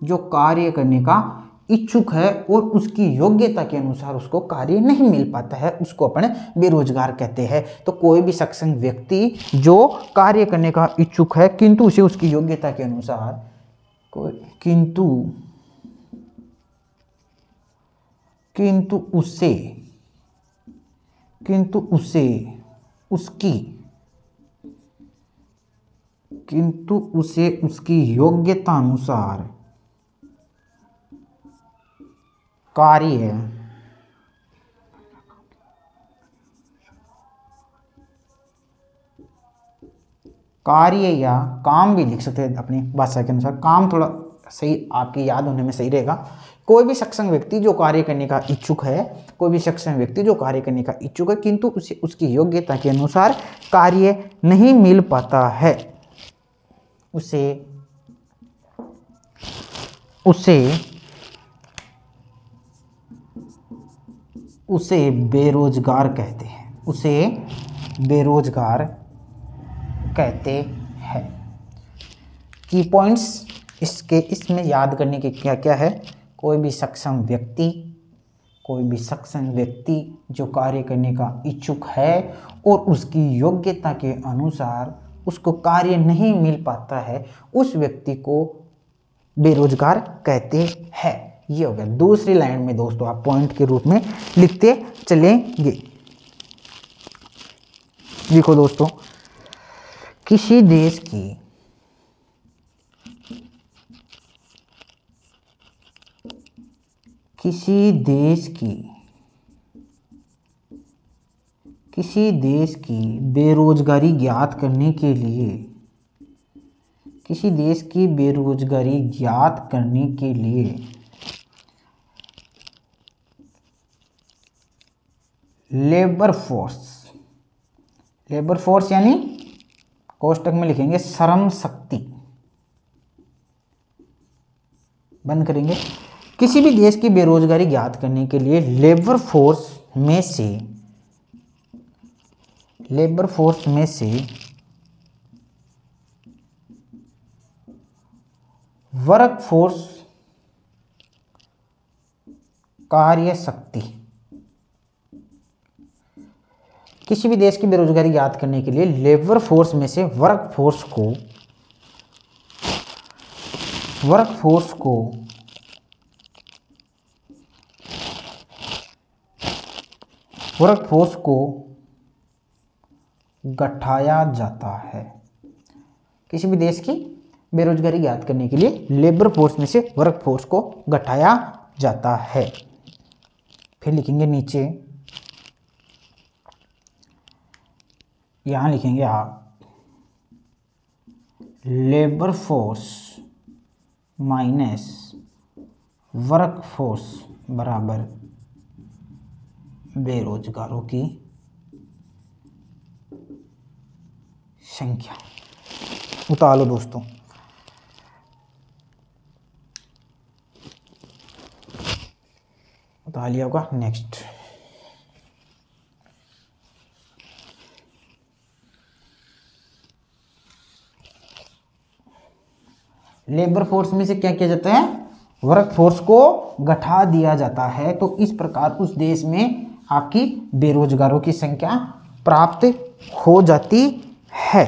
जो कार्य करने का इच्छुक है और उसकी योग्यता के अनुसार उसको कार्य नहीं मिल पाता है, उसको अपन बेरोजगार कहते हैं। तो कोई भी सक्षम व्यक्ति जो कार्य करने का इच्छुक है किंतु उसे उसकी योग्यता के अनुसार किंतु उसे उसकी योग्यता अनुसार कार्य या काम भी लिख सकते हैं अपनी भाषा के अनुसार। काम थोड़ा सही आपकी याद होने में सही रहेगा। कोई भी सक्षम व्यक्ति जो कार्य करने का इच्छुक है, कोई भी सक्षम व्यक्ति जो कार्य करने का इच्छुक है किंतु उसे उसकी योग्यता के अनुसार कार्य नहीं मिल पाता है, उसे बेरोजगार कहते हैं, उसे बेरोजगार कहते हैं। की पॉइंट्स इसमें याद करने के क्या क्या है। कोई भी सक्षम व्यक्ति जो कार्य करने का इच्छुक है और उसकी योग्यता के अनुसार उसको कार्य नहीं मिल पाता है, उस व्यक्ति को बेरोजगार कहते हैं। ये हो गया। दूसरी लाइन में दोस्तों आप पॉइंट के रूप में लिखते चलेंगे। देखो दोस्तों, किसी देश की बेरोजगारी ज्ञात करने के लिए, किसी देश की बेरोजगारी ज्ञात करने के लिए लेबर फोर्स यानी कोष्टक में लिखेंगे श्रम शक्ति, बंद करेंगे। किसी भी देश की बेरोजगारी ज्ञात करने के लिए लेबर फोर्स में से वर्क फोर्स कार्य शक्ति, किसी भी देश की बेरोजगारी ज्ञात करने के लिए लेबर फोर्स में से वर्क फोर्स को गठाया जाता है। किसी भी देश की बेरोजगारी ज्ञात करने के लिए लेबर फोर्स में से वर्क फोर्स को गठाया जाता है। फिर लिखेंगे नीचे, यहां लिखेंगे आप labour force minus work force बराबर बेरोजगारों की संख्या। उतार लो दोस्तों। उतार लिया होगा। नेक्स्ट, लेबर फोर्स में से क्या किया जाता है, वर्क फोर्स को गठा दिया जाता है। तो इस प्रकार उस देश में आपकी बेरोजगारों की संख्या प्राप्त हो जाती है।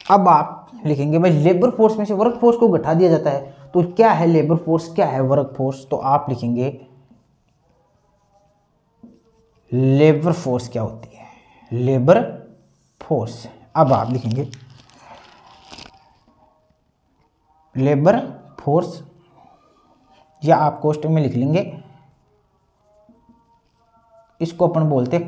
अब आप लिखेंगे भाई लेबर फोर्स में से वर्क फोर्स को गठा दिया जाता है, तो क्या है लेबर फोर्स, क्या है वर्क फोर्स। तो आप लिखेंगे लेबर फोर्स क्या होती है, लेबर फोर्स। अब आप लिखेंगे लेबर फोर्स या आप कोष्टक में लिख लेंगे, इसको अपन बोलते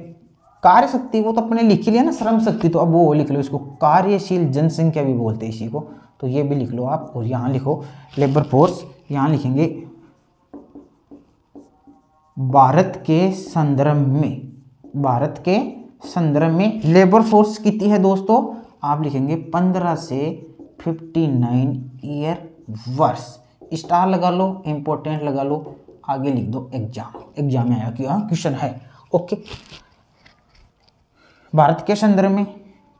कार्य शक्ति, वो तो अपने लिख ही लिया ना श्रम शक्ति, तो अब वो लिख लो, इसको कार्यशील जनसंख्या भी बोलते हैं इसी को, तो ये भी लिख लो आप। और यहाँ लिखो लेबर फोर्स, यहाँ लिखेंगे भारत के संदर्भ में, भारत के संदर्भ में लेबर फोर्स कितनी है दोस्तों, आप लिखेंगे 15 से 59 ईयर वर्ष, स्टार लगा लो, इंपॉर्टेंट लगा लो, आगे लिख दो एग्जाम में आया कि हाँ क्वेश्चन है। ओके, भारत के संदर्भ में,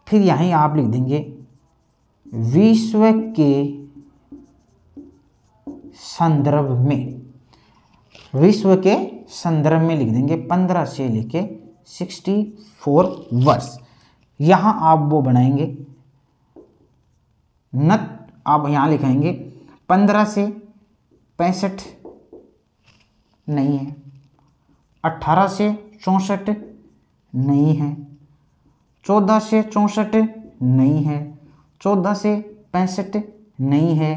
फिर यहीं आप लिख देंगे विश्व के संदर्भ में, विश्व के संदर्भ में लिख देंगे 15 से लेके 64 वर्ष। यहां आप वो बनाएंगे नत, आप यहां लिखाएंगे 15 से 65 नहीं है, 18 से 64 नहीं है, 14 से 64 नहीं है, 14 से 65 नहीं है,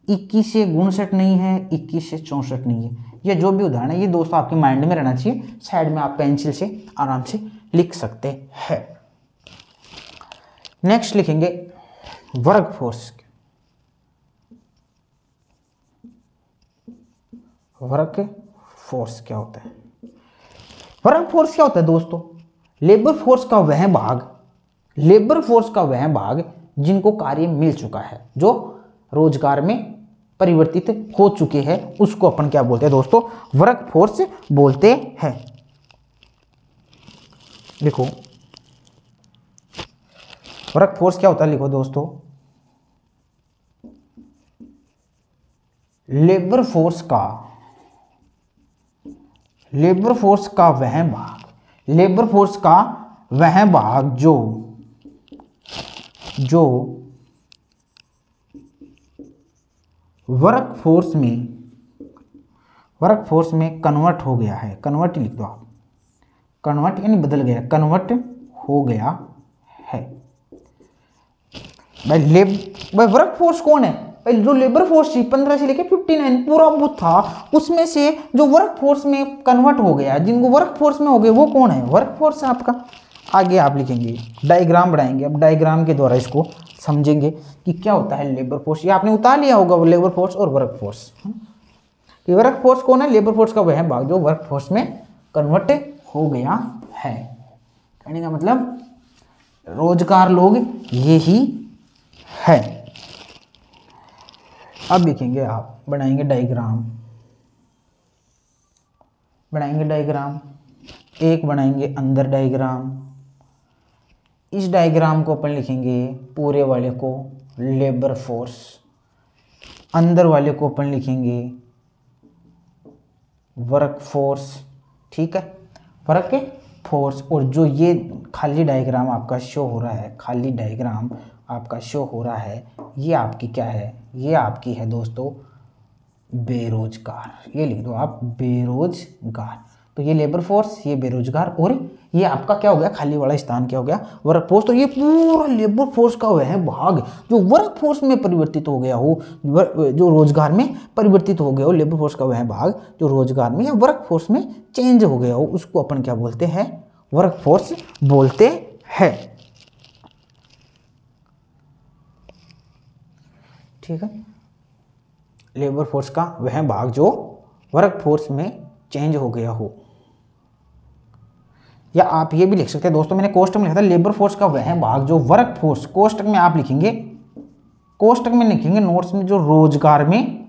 21 से 59 नहीं है, 21 से 64 नहीं है। ये जो भी उदाहरण है ये दोस्तों आपके माइंड में रहना चाहिए, साइड में आप पेंसिल से आराम से लिख सकते हैं। नेक्स्ट लिखेंगे वर्क फोर्स। वर्क फोर्स क्या होता है? वर्क फोर्स क्या होता है दोस्तों? लेबर फोर्स का वह भाग, लेबर फोर्स का वह भाग जिनको कार्य मिल चुका है, जो रोजगार में परिवर्तित हो चुके हैं, उसको अपन क्या बोलते हैं दोस्तों? वर्क फोर्स बोलते हैं। लिखो वर्क फोर्स क्या होता है, लिखो दोस्तों लेबर फोर्स का, लेबर फोर्स का वह भाग, लेबर फोर्स का वह भाग जो वर्क फोर्स में कन्वर्ट हो गया है, कन्वर्ट लिख दो आप, कन्वर्ट यानी बदल गया, कन्वर्ट हो गया है। भाई वर्क फोर्स कौन है? भाई जो लेबर फोर्स थी 15 से लेके 59 पूरा वो था, उसमें से जो वर्क फोर्स में कन्वर्ट हो गया, जिनको वर्क फोर्स में हो गए वो कौन है? वर्क फोर्स आपका। आगे आप लिखेंगे, डायग्राम बनाएंगे, अब डायग्राम के द्वारा इसको समझेंगे कि क्या होता है लेबर फोर्स। ये आपने उतार लिया होगा लेबर फोर्स और वर्क फोर्स। वर्क फोर्स कौन है? लेबर फोर्स का वह भाग जो वर्क फोर्स में कन्वर्ट हो गया है। कहने का मतलब रोजगार लोग ये ही है। अब लिखेंगे, आप बनाएंगे डायग्राम, बनाएंगे डायग्राम, एक बनाएंगे अंदर डायग्राम, इस डायग्राम को अपन लिखेंगे पूरे वाले को लेबर फोर्स, अंदर वाले को अपन लिखेंगे वर्क फोर्स, ठीक है, वर्क फोर्स। और जो ये खाली डायग्राम आपका शो हो रहा है, खाली डायग्राम आपका शो हो रहा है, ये आपकी क्या है? ये आपकी है दोस्तों बेरोजगार। ये लिख दो आप बेरोजगार। तो ये लेबर फोर्स, ये बेरोजगार, और ये आपका क्या हो गया? खाली वाला स्थान क्या हो गया? Work force. तो ये पूरा लेबर फोर्स का वह भाग जो वर्क फोर्स में परिवर्तित हो गया हो, जो रोजगार में परिवर्तित हो गया हो, लेबर फोर्स का वह भाग जो रोजगार में या वर्क फोर्स में चेंज हो गया हो, उसको अपन क्या बोलते हैं? वर्क फोर्स बोलते हैं। ठीक है, लेबर फोर्स का वह भाग जो वर्क फोर्स में चेंज हो गया हो। या आप ये भी लिख सकते हैं दोस्तों, मैंने कोष्टक में लिखा था लेबर फोर्स का वह भाग जो वर्क फोर्स, कोष्टक में आप लिखेंगे, कोष्टक में लिखेंगे नोट्स में जो रोजगार में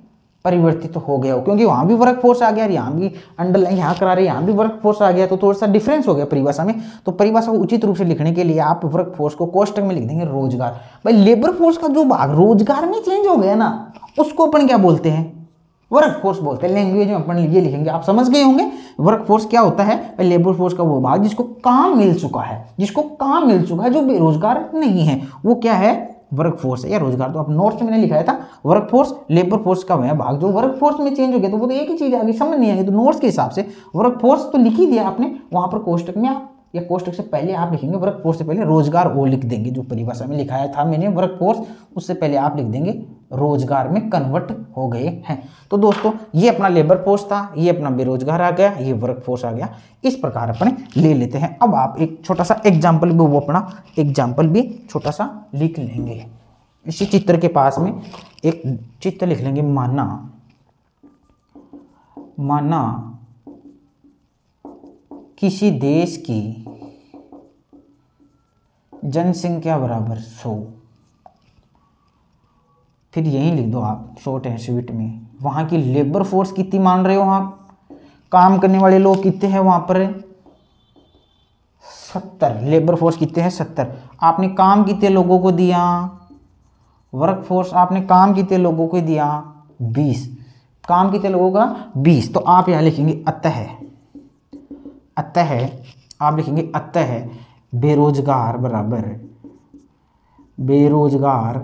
परिवर्तित हो गया हो, क्योंकि वहां भी वर्क फोर्स आ गया, यहाँ भी अंडरलाइन यहाँ करा रहे, यहाँ भी वर्क फोर्स आ गया, तो थोड़ा सा डिफरेंस हो गया परिभाषा में। तो परिभाषा को उचित रूप से लिखने के लिए आप वर्क फोर्स को कोष्टक में लिख देंगे रोजगार। भाई लेबर फोर्स का जो भाग रोजगार में चेंज हो गया ना, उसको अपन क्या बोलते हैं? वर्क फोर्स बोलते हैं। लैंग्वेज में अपन ये लिखेंगे, आप समझ गए होंगे वर्क फोर्स क्या होता है। लेबर फोर्स का वो भाग जिसको काम मिल चुका है, जिसको काम मिल चुका है, जो बेरोजगार नहीं है, वो क्या है? वर्क फोर्स है या रोजगार। तो आप नोट्स में मैंने लिखाया था वर्क फोर्स, लेबर फोर्स का वह भाग जो वर्क फोर्स में चेंज हो गया, तो वो तो एक ही चीज आगे समझ नहीं आएगी। तो नोट्स के हिसाब से वर्क फोर्स तो लिख ही दिया आपने, वहां पर कोष्टक में आप या कोष्टक से पहले आप लिखेंगे वर्क फोर्स से पहले रोजगार वो लिख देंगे, जो परिभाषा में लिखाया था मैंने वर्क फोर्स, उससे पहले आप लिख देंगे रोजगार में कन्वर्ट हो गए हैं। तो दोस्तों ये अपना लेबर फोर्स था, ये अपना बेरोजगार आ गया, ये वर्क फोर्स आ गया। इस प्रकार अपने ले लेते हैं। अब आप एक छोटा सा एग्जाम्पल भी, वो अपना एग्जाम्पल भी छोटा सा लिख लेंगे। इसी चित्र के पास में एक चित्र लिख लेंगे। माना किसी देश की जनसंख्या बराबर 100, फिर यहीं लिख दो आप शॉर्ट एंड स्वीट में। वहाँ की लेबर फोर्स कितनी मान रहे हो आप, काम करने वाले लोग कितने हैं वहाँ पर, 70। लेबर फोर्स कितने हैं, 70। आपने काम कितने लोगों को दिया, वर्क फोर्स आपने काम कितने लोगों को दिया, 20। काम कितने लोगों का, 20। तो आप यहाँ लिखेंगे अतः आप लिखेंगे अतः बेरोजगार बराबर बेरोजगार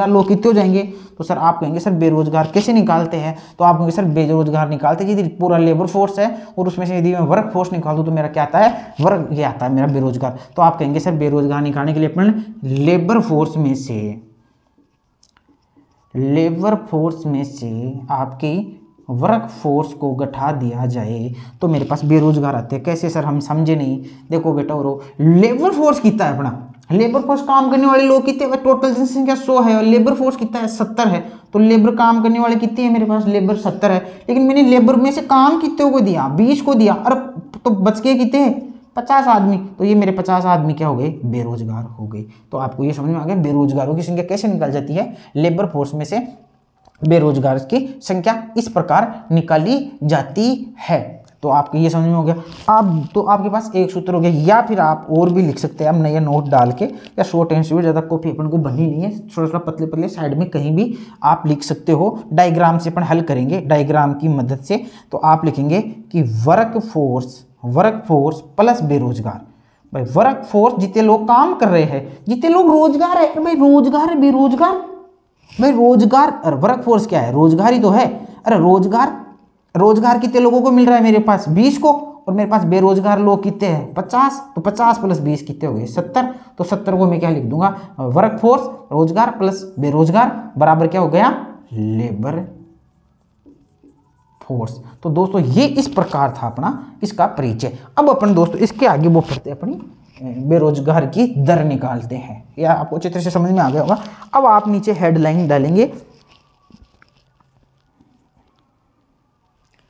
लोग कितने हो जाएंगे। तो सर आप कहेंगे सर बेरोजगार कैसे निकालते हैं, तो आप कहेंगे सर बेरोजगार निकालते यदि पूरा लेबर फोर्स है और उसमें से यदि मैं वर्क फोर्स निकाल दूँ तो मेरा क्या आता है, वर्क, ये आता है मेरा बेरोजगार। तो आप कहेंगे सर बेरोजगार निकालने के लिए अपन लेबर फोर्स में से आपकी वर्क फोर्स को घटा दिया जाए तो मेरे पास बेरोजगार आते हैं। कैसे सर, हम समझे नहीं। देखो बेटा, और लेबर फोर्स कितना है अपना, लेबर फोर्स काम करने वाले लोग कितने, टोटल जनसंख्या 100 है और लेबर फोर्स कितना है, 70 है। तो लेबर काम करने वाले कितने हैं, मेरे पास लेबर 70 है, लेकिन मैंने लेबर में से काम कितने को दिया, 20 को दिया। अरे तो बच गए कितने, 50 आदमी। तो ये मेरे 50 आदमी क्या हो गए, बेरोजगार हो गए। तो आपको ये समझ में आ गया बेरोजगारों की संख्या कैसे निकाल जाती है, लेबर फोर्स में से बेरोजगार की संख्या इस प्रकार निकाली जाती है। तो आपको ये समझ में हो गया। अब तो आपके पास एक सूत्र हो गया, या फिर आप और भी लिख सकते हैं, अब नया नोट डाल के, या शॉर्ट एंड स्वीट, ज़्यादा कॉपी अपन को बनी नहीं है, थोड़ा थोड़ा पतले पतले साइड में कहीं भी आप लिख सकते हो। डायग्राम से अपन हल करेंगे, डायग्राम की मदद से। तो आप लिखेंगे कि वर्क फोर्स प्लस बेरोजगार। भाई वर्क फोर्स जितने लोग काम कर रहे हैं, जितने लोग रोजगार है, भाई रोजगार है, बेरोजगार, भाई रोजगार, वर्क फोर्स क्या है, रोजगार ही तो है। अरे रोजगार कितने लोगों को मिल रहा है, मेरे पास 20 को, और मेरे पास बेरोजगार लोग कितने हैं, 50। तो 50 प्लस 20 कितने हो गए, 70। तो 70 को मैं क्या लिख दूंगा, वर्क फोर्स, रोजगार प्लस बेरोजगार बराबर क्या हो गया, लेबर फोर्स। तो दोस्तों ये इस प्रकार था अपना इसका परिचय। अब अपन दोस्तों इसके आगे वो पढ़ते हैं, अपनी बेरोजगार की दर निकालते हैं। या आपको चित्र से समझ में आ गया होगा। अब आप नीचे हेडलाइन डालेंगे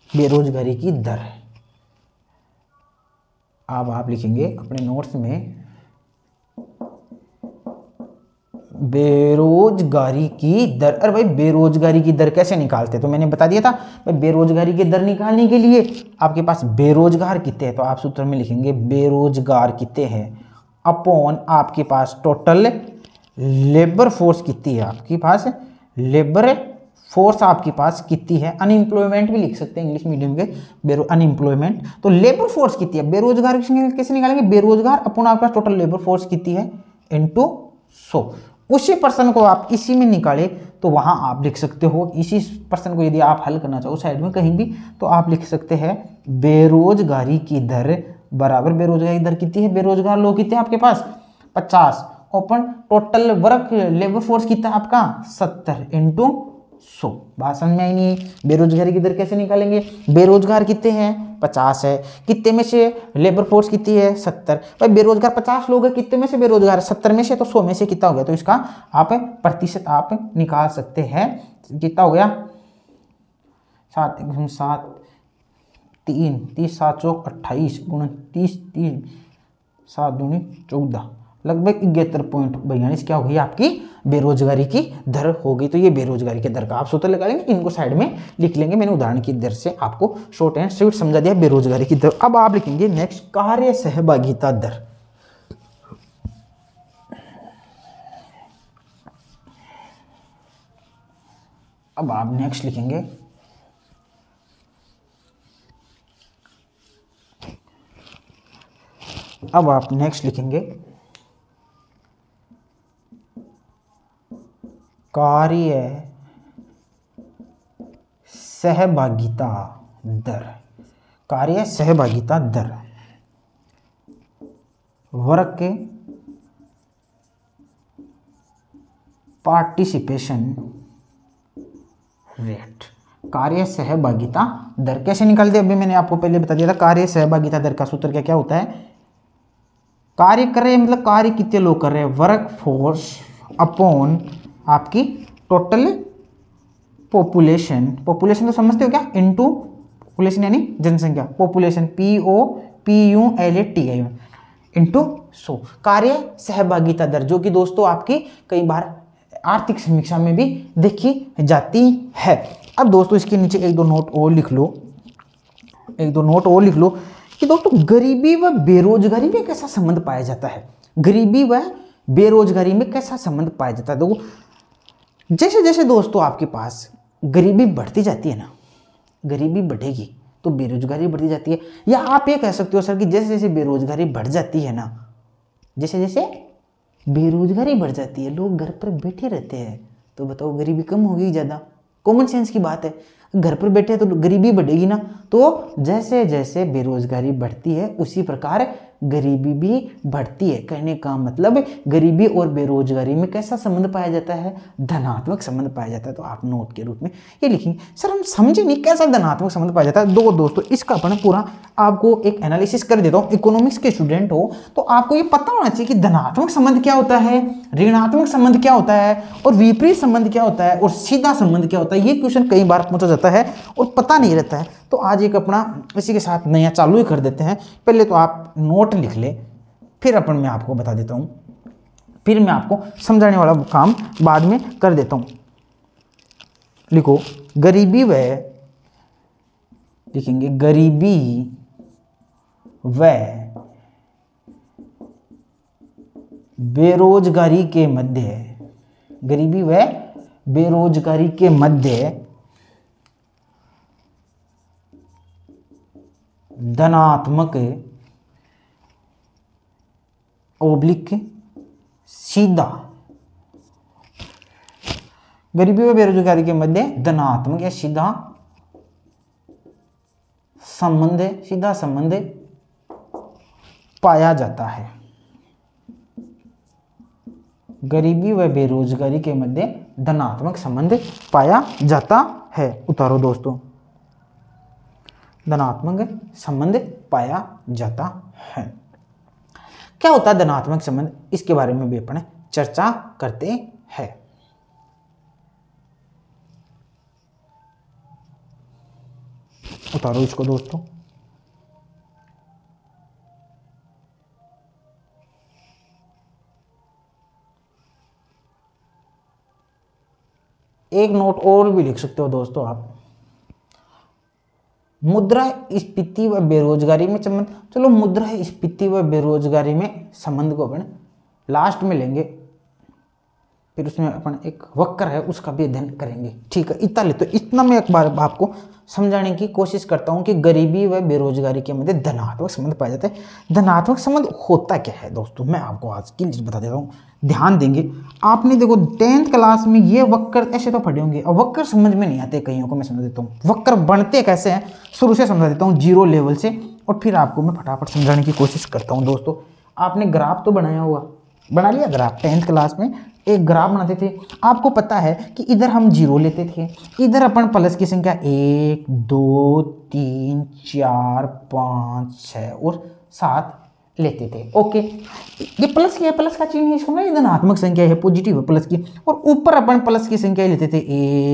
बेरोजगारी की दर। अब आप लिखेंगे अपने नोट्स में बेरोजगारी की दर। अरे भाई बेरोजगारी की दर कैसे निकालते हैं, तो मैंने बता दिया था भाई बेरोजगारी की दर निकालने के लिए आपके पास बेरोजगार कितने हैं, तो आप सूत्र में लिखेंगे बेरोजगार कितने हैं अपॉन आपके पास टोटल लेबर फोर्स कितनी है, आपके पास लेबर फोर्स आपके पास कितनी है, अनएम्प्लॉयमेंट भी लिख सकते हैं इंग्लिश मीडियम के, अनएम्प्लॉयमेंट। तो लेबर फोर्स कितनी है, बेरोजगार कैसे निकालेंगे, बेरोजगार अपॉन आपके पास टोटल लेबर फोर्स कितनी है इनटू 100। उसी पर्सन को आप इसी में निकाले तो वहां आप लिख सकते हो, इसी पर्सन को यदि आप हल करना चाहो साइड में कहीं भी, तो आप लिख सकते हैं बेरोजगारी की दर बराबर, बेरोजगारी दर कितनी है, बेरोजगार लोग कितने हैं आपके पास 50, open total work labour force कितना है आपका 70 इंटू 100। बात समझ में आई नहीं है। बेरोजगारी की दर कैसे निकालेंगे, बेरोजगार कितने हैं 50 है, कितने में से लेबर फोर्स कितनी है 70। भाई बेरोजगार 50 लोग हैं, कितने में से बेरोजगार 70 में से, तो 100 में से कितना हो गया, तो इसका आप प्रतिशत आप निकाल सकते हैं। कितना हो गया 7 3 30 7 चौक 28 29 30 7 दूनी 14 लगभग 71.42 क्या हो गई आपकी बेरोजगारी की दर हो गई। तो ये बेरोजगारी की दर का आप सूत्र लगा लेंगे, इनको साइड में लिख लेंगे। मैंने उदाहरण की दर से आपको शॉर्ट एंड स्वीट समझा दिया बेरोजगारी की दर। अब आप लिखेंगे नेक्स्ट कार्य सहभागिता दर। अब आप नेक्स्ट लिखेंगे कार्य सहभागिता दर। कार्य सहभागिता दर वर्क पार्टिसिपेशन रेट, कार्य सहभागिता दर। कैसे निकालते, अभी मैंने आपको पहले बता दिया था। कार्य सहभागिता दर का सूत्र क्या क्या होता है, कार्य कर रहे हैं मतलब कार्य कितने लोग कर रहे हैं, वर्क फोर्स अपॉन आपकी टोटल पॉपुलेशन। पॉपुलेशन तो समझते हो क्या, इनटू पॉपुलेशन यानी जनसंख्या, पॉपुलेशन POPULATI इनटू 100। कार्य सहभागिता दर जो कि दोस्तों आपकी कई बार आर्थिक समीक्षा में भी देखी जाती है। अब दोस्तों इसके नीचे एक दो नोट और लिख लो, कि दोस्तों गरीबी व बेरोजगारी में कैसा संबंध पाया जाता है। गरीबी व बेरोजगारी में कैसा संबंध पाया जाता है। देखो जैसे जैसे दोस्तों आपके पास गरीबी बढ़ती जाती है ना, गरीबी बढ़ेगी तो बेरोजगारी बढ़ती जाती है। या आप ये कह सकते हो सर कि जैसे जैसे बेरोजगारी बढ़ जाती है ना, जैसे जैसे बेरोजगारी बढ़ जाती है, लोग घर पर बैठे रहते हैं, तो बताओ गरीबी कम होगी ज़्यादा। कॉमन सेंस की बात है, घर पर बैठे हैं तो गरीबी बढ़ेगी ना। तो जैसे जैसे बेरोजगारी बढ़ती है उसी प्रकार गरीबी भी बढ़ती है। कहने का मतलब गरीबी और बेरोजगारी में कैसा संबंध पाया जाता है, धनात्मक संबंध पाया जाता है। तो आप नोट के रूप में ये लिखेंगे। सर हम समझे नहीं कैसा धनात्मक संबंध पाया जाता है। दो दोस्तों इसका अपन पूरा आपको एक एनालिसिस कर देता हूँ। इकोनॉमिक्स के स्टूडेंट हो तो आपको ये पता होना चाहिए कि धनात्मक संबंध क्या होता है, ऋणात्मक संबंध क्या होता है, और विपरीत संबंध क्या होता है, और सीधा संबंध क्या होता है। ये क्वेश्चन कई बार पूछा जाता है और पता नहीं रहता है। तो आज एक अपना इसी के साथ नया चालू ही कर देते हैं। पहले तो आप नोट लिख ले, फिर अपन मैं आपको बता देता हूँ, फिर मैं आपको समझाने वाला काम बाद में कर देता हूँ। लिखो गरीबी व, लिखेंगे गरीबी व बेरोजगारी के मध्य, गरीबी व बेरोजगारी के मध्य धनात्मक ओब्लिक सीधा, गरीबी व बेरोजगारी के मध्य धनात्मक या सीधा संबंध पाया जाता है। गरीबी व बेरोजगारी के मध्य धनात्मक संबंध पाया जाता है। उतारो दोस्तों, धनात्मक संबंध पाया जाता है। क्या होता है धनात्मक संबंध, इसके बारे में भी अपन चर्चा करते हैं। उतारो इसको दोस्तों। एक नोट और भी लिख सकते हो दोस्तों आप, मुद्रास्फीति व बेरोजगारी में संबंध। चलो मुद्रास्फीति व बेरोजगारी में संबंध को अपन लास्ट में लेंगे, फिर उसमें अपन एक वक्र है उसका भी अध्ययन करेंगे। ठीक है, इतना ले तो इतना मैं एक बार आपको समझाने की कोशिश करता हूं कि गरीबी व बेरोजगारी के मध्य धनात्मक संबंध पाया जाता है। धनात्मक संबंध होता क्या है दोस्तों, मैं आपको आज की लिस्ट बता देता हूँ, ध्यान देंगे। आपने देखो 10th क्लास में ये वक्र ऐसे तो पढ़े होंगे, अब वक्र समझ में नहीं आते कईयों को, मैं समझा देता हूँ वक्र बनते कैसे हैं, शुरू से समझा देता हूँ 0 लेवल से, और फिर आपको मैं फटाफट समझाने की कोशिश करता हूँ। दोस्तों आपने ग्राफ तो बनाया हुआ, बना लिया ग्राफ, 10th क्लास में एक ग्राफ बनाते थे। आपको पता है कि इधर हम 0 लेते थे, इधर अपन प्लस की संख्या 1 2 3 4 5 6 और 7 लेते थे। ओके, ये प्लस की है, प्लस का चिन्ह इसको ना धनात्मक संख्या है, पॉजिटिव है प्लस की, और ऊपर अपन प्लस की संख्या लेते थे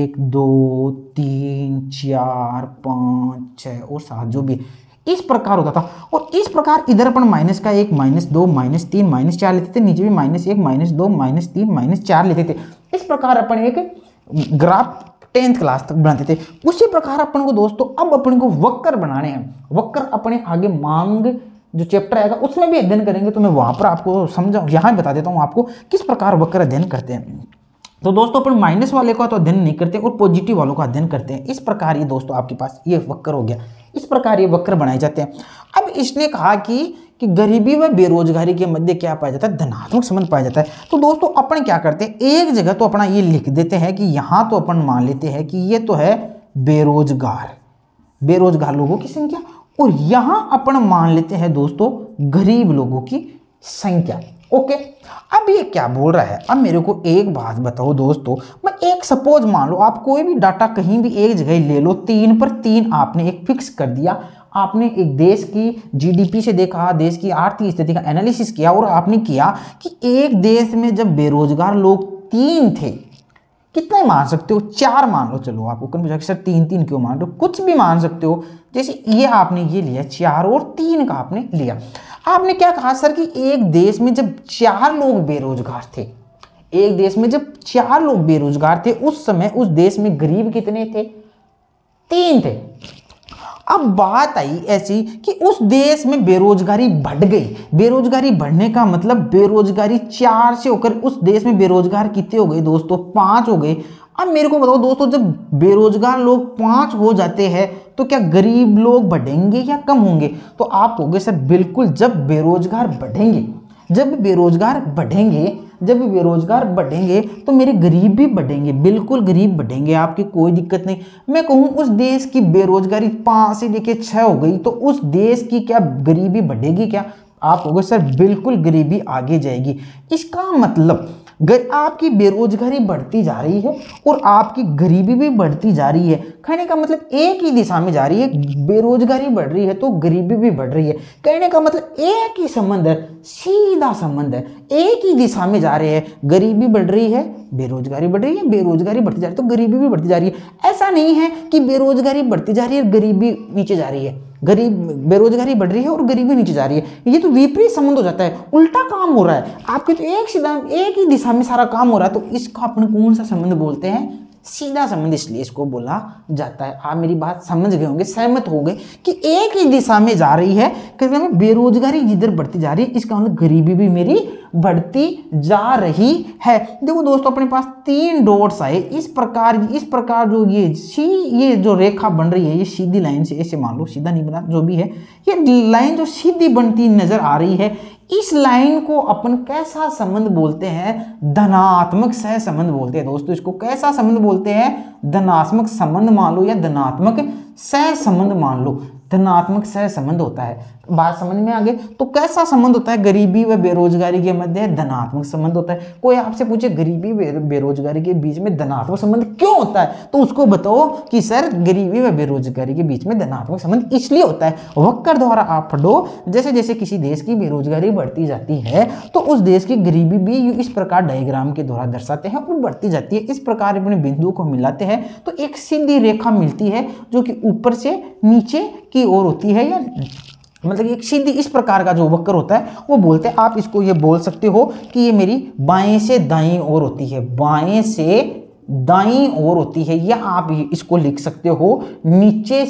1 2 3 4 5 6 और 7 जो भी, इस प्रकार होता था। और इस प्रकार इधर अपन माइनस का 1 -2 -3 -4 लेते थे, नीचे भी -1 -2 -3 -4 लेते थे। इस प्रकार अपन एक ग्राफ 10th क्लास तक बनाते थे। उसी प्रकार अपन को दोस्तों अब अपन को वक्र बनाने हैं। वक्र अपने आगे मांग जो चैप्टर आएगा उसमें भी अध्ययन करेंगे, तो मैं वहां पर आपको समझाऊं, यहाँ बता देता हूँ आपको किस प्रकार वक्र अध्ययन करते हैं। तो दोस्तों अपन माइनस वाले का तो अध्ययन नहीं करते और पॉजिटिव वालों का अध्ययन करते हैं। इस प्रकार ये दोस्तों आपके पास ये वक्र हो गया, इस प्रकार ये वक्र बनाए जाते हैं। अब इसने कहा कि गरीबी व बेरोजगारी के मध्य क्या पाया जाता है, धनात्मक संबंध पाया जाता है। तो दोस्तों अपन क्या करते हैं, एक जगह तो अपना ये लिख देते हैं कि यहाँ तो अपन मान लेते हैं कि ये तो है बेरोजगार लोगों की संख्या, और यहां अपन मान लेते हैं दोस्तों गरीब लोगों की संख्या। ओके, अब ये क्या बोल रहा है, अब मेरे को एक बात बताओ दोस्तों, मैं एक सपोज मान लो, आप कोई भी डाटा कहीं भी एक जगह ले लो, 3 पर 3 आपने एक फिक्स कर दिया, आपने एक देश की जीडीपी से देखा, देश की आर्थिक स्थिति का एनालिसिस किया और आपने किया कि एक देश में जब बेरोजगार लोग 3 थे, कितने मान सकते हो, 4 मान लो, चलो आपको कन्फ्यूजन सर 3 क्यों मान रहे हो, कुछ भी मान सकते हो, जैसे ये आपने ये लिया 4 और 3 का आपने लिया। आपने क्या कहा सर कि एक देश में जब 4 लोग बेरोजगार थे, एक देश में जब 4 लोग बेरोजगार थे, उस समय उस देश में गरीब कितने थे, 3 थे। अब बात आई ऐसी कि उस देश में बेरोजगारी बढ़ गई, बेरोजगारी बढ़ने का मतलब बेरोजगारी 4 से होकर उस देश में बेरोजगार कितने हो गए दोस्तों, 5 हो गए। अब मेरे को बताओ दोस्तों, जब बेरोजगार लोग 5 हो जाते हैं तो क्या गरीब लोग बढ़ेंगे या कम होंगे? तो आप कहोगे सर बिल्कुल, जब बेरोजगार बढ़ेंगे, जब बेरोजगार बढ़ेंगे, जब बेरोजगार बढ़ेंगे तो मेरे गरीब भी बढ़ेंगे, बिल्कुल गरीब बढ़ेंगे, आपकी कोई दिक्कत नहीं। मैं कहूँ उस देश की बेरोजगारी 5 से लेके 6 हो गई तो उस देश की क्या गरीबी बढ़ेगी क्या? आप कहोगे सर बिल्कुल गरीबी आगे जाएगी। इसका मतलब आपकी बेरोजगारी बढ़ती जा रही है और आपकी गरीबी भी बढ़ती जा रही है। कहने का मतलब एक ही दिशा में जा रही है, बेरोजगारी बढ़ रही है तो गरीबी भी बढ़ रही है। कहने का मतलब एक ही संबंध है, सीधा संबंध है, एक ही दिशा में जा रहे हैं। गरीबी बढ़ रही है, बेरोजगारी बढ़ रही है, बेरोजगारी बढ़ती जा रही है तो गरीबी भी बढ़ती जा रही है। ऐसा नहीं है कि बेरोजगारी बढ़ती जा रही है और गरीबी नीचे जा रही है, बेरोजगारी बढ़ रही है और गरीबी नीचे जा रही है। ये तो विपरीत संबंध हो जाता है, उल्टा काम हो रहा है। आपके तो एक ही दिशा में सारा काम हो रहा है, तो इसको अपन कौन सा संबंध बोलते हैं? सीधा संबंध, इसलिए इसको बोला जाता है। आप मेरी बात समझ गए होंगे, सहमत हो गए कि एक ही दिशा में जा रही है, क्योंकि बेरोजगारी जिधर बढ़ती जा रही है इसका मतलब गरीबी भी मेरी बढ़ती जा रही है। देखो दोस्तों, अपने पास 3 डॉट्स आए, इस प्रकार जो ये जो रेखा बन रही है, ये सीधी लाइन से, ऐसे मान लो, सीधा नहीं बना, जो भी है, ये लाइन जो सीधी बनती नजर आ रही है, इस लाइन को अपन कैसा संबंध बोलते हैं? धनात्मक सह संबंध बोलते हैं दोस्तों। इसको कैसा संबंध बोलते हैं? धनात्मक संबंध मान लो या धनात्मक सह संबंध मान लो, धनात्मक सह संबंध होता है। बात समझ में आ गई? तो कैसा संबंध होता है गरीबी व बेरोजगारी के मध्य? धनात्मक संबंध होता है। कोई आपसे पूछे गरीबी बेरोजगारी के बीच में धनात्मक संबंध क्यों होता है, तो उसको बताओ कि सर गरीबी व बेरोजगारी के बीच में धनात्मक संबंध इसलिए होता है। वक्र द्वारा आप पढ़ो, जैसे जैसे किसी देश की बेरोजगारी बढ़ती जाती है तो उस देश की गरीबी भी इस प्रकार डायग्राम के द्वारा दर्शाते हैं और बढ़ती जाती है। इस प्रकार अपने बिंदु को मिलाते हैं तो एक सीधी रेखा मिलती है जो कि ऊपर से नीचे की ओर होती है, या मतलब एक सीधी इस प्रकार का जो वक्र होता है वो बोलते हैं। आप इसको ये बोल सकते हो कि ये मेरी बाएं से दाईं ओर होती है, बाएं से दाईं ओर होती है, या आप इसको लिख सकते हो नीचे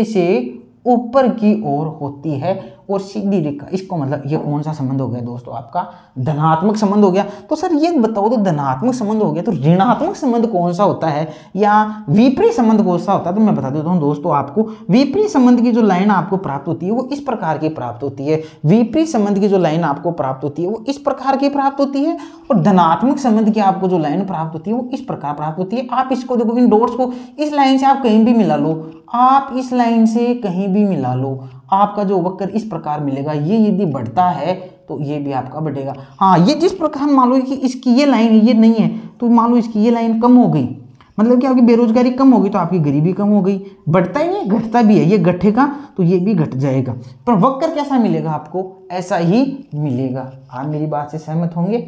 से ऊपर की ओर होती है और सीधी रेखा। इसको मतलब ये कौन सा संबंध हो गया दोस्तों? आपका धनात्मक संबंध हो गया। तो सर ये बताओ, तो धनात्मक संबंध हो गया, तो ऋणात्मक संबंध कौन सा होता है या विपरीत संबंध कौन सा होता है? तो मैं बता देता हूँ दोस्तों आपको। विपरीत संबंध की जो लाइन आपको प्राप्त होती है वो इस प्रकार की प्राप्त होती है। विपरीत संबंध की जो लाइन आपको प्राप्त होती है वो इस प्रकार की प्राप्त होती है, और धनात्मक संबंध की आपको जो लाइन प्राप्त होती है वो इस प्रकार प्राप्त होती है। आप इसको देखो, इन डॉट्स को इस लाइन से आप कहीं भी मिला लो, आप इस लाइन से कहीं भी मिला लो, आपका जो वक्र इस प्रकार मिलेगा। ये यदि बढ़ता है तो ये भी आपका बढ़ेगा। हाँ, ये जिस प्रकार मान लो कि इसकी ये लाइन ये नहीं है, तो मान लो इसकी ये लाइन कम हो गई, मतलब कि आपकी बेरोजगारी कम होगी तो आपकी गरीबी कम हो गई। बढ़ता ही नहीं, घटता भी है, ये घटेगा तो ये भी घट जाएगा, पर वक्र कैसा मिलेगा आपको? ऐसा ही मिलेगा। आप मेरी बात से सहमत होंगे?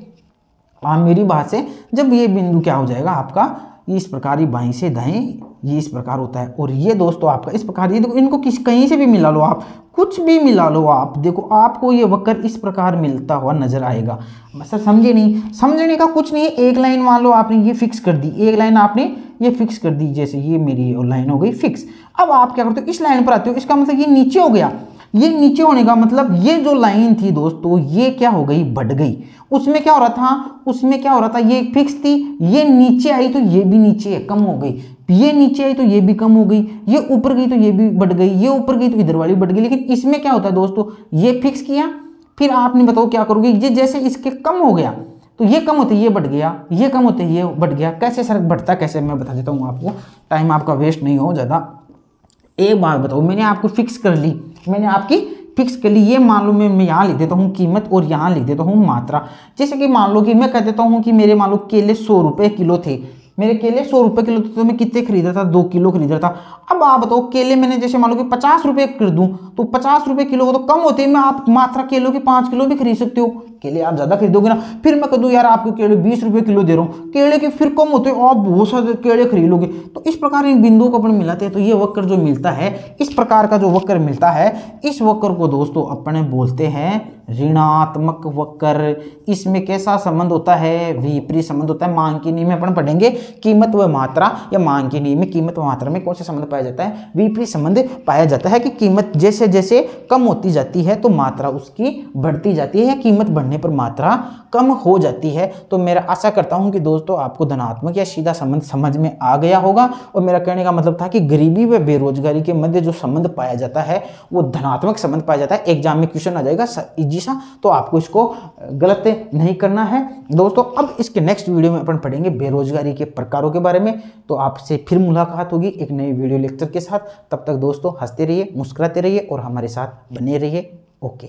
आप मेरी बात से, जब ये बिंदु क्या हो जाएगा आपका इस प्रकार, ये बाएं से दाएं ये इस प्रकार होता है, और ये दोस्तों आपका इस प्रकार। ये देखो, इनको कहीं से भी मिला लो, आप कुछ भी मिला लो, आप देखो आपको ये वक्र इस प्रकार मिलता हुआ नजर आएगा। सर समझे नहीं? समझने का कुछ नहीं है। एक लाइन मान लो आपने ये फिक्स कर दी, एक लाइन आपने ये फिक्स कर दी, जैसे ये मेरी लाइन हो गई फिक्स। अब आप क्या करते हो, इस लाइन पर आते हो, इसका मतलब ये नीचे हो गया। ये नीचे होने का मतलब ये जो लाइन थी दोस्तों, ये क्या हो गई? बढ़ गई। उसमें क्या हो रहा था? ये फिक्स थी, ये नीचे आई तो ये भी नीचे कम हो गई, ये नीचे आई तो ये भी कम हो गई, ये ऊपर गई तो ये भी बढ़ गई, ये ऊपर गई तो इधर वाली बढ़ गई। लेकिन इसमें क्या होता है दोस्तों, ये फिक्स किया, फिर आपने बताओ क्या करोगे? ये जैसे इसके कम हो गया तो ये कम होते ये बढ़ गया, ये कम होते ये बढ़ गया। कैसे सर बढ़ता, कैसे मैं बता देता हूँ आपको, टाइम आपका वेस्ट नहीं हो ज़्यादा। एक बात बताओ, मैंने आपको फिक्स कर ली, मैंने आपकी फिक्स कर ली। ये मान लो मैं यहाँ लिख देता हूँ कीमत और यहाँ लिख देता हूँ मात्रा। जैसे कि मान लो कि मैं कह देता हूँ कि मेरे मान लो केले 100 रुपये किलो थे, मेरे केले 100 रुपये किलो थे, तो मैं कितने खरीद रहा था, 2 किलो खरीद रहा था। अब आप बताओ केले मैंने जैसे मान लो कि 50 रुपये कर दूं तो 50 रुपये किलो को तो कम होते हैं, मैं आप मात्रा केलों के 5 किलो भी खरीद सकते हो, केले आप ज्यादा खरीदोगे ना। फिर मैं कह दूं यार आपको केले 20 रुपये किलो दे रहा हूँ, केले के फिर कम होते हैं, आप बहुत सारे केले खरीद लोगे। तो इस प्रकार इन बिंदुओं को अपन मिलाते हैं, तो ये वक्र जो मिलता है, इस प्रकार का जो वक्र मिलता है, इस वक्र को दोस्तों अपने बोलते हैं ऋणात्मक वक्र। इसमें कैसा संबंध होता है, विपरीत संबंध होता है। मांकिनी में अपन पढ़ेंगे कीमत व मात्रा, या मांकिनी में कीमत व मात्रा में कौन सा संबंध पाया जाता है, विपरीत संबंध पाया जाता है कि कीमत जैसे जैसे कम होती जाती है तो मात्रा उसकी बढ़ती जाती है, या कीमत बढ़ने पर मात्रा कम हो जाती है। तो मेरा आशा करता हूं कि दोस्तों आपको धनात्मक या सीधा संबंध समझ में आ गया होगा। और मेरा कहने का मतलब था कि गरीबी व बेरोजगारी के मध्य जो संबंध पाया जाता है वो धनात्मक संबंध पाया जाता है। एग्जाम में क्वेश्चन आ जाएगा इजी सा, तो आपको इसको गलत नहीं करना है दोस्तों। अब इसके नेक्स्ट वीडियो में अपन पढ़ेंगे बेरोजगारी के प्रकारों के बारे में। तो आपसे फिर मुलाकात होगी एक नए वीडियो लेक्चर के साथ। तब तक दोस्तों हंसते रहिए, मुस्कुराते रहिए और हमारे साथ बने रहिए। ओके।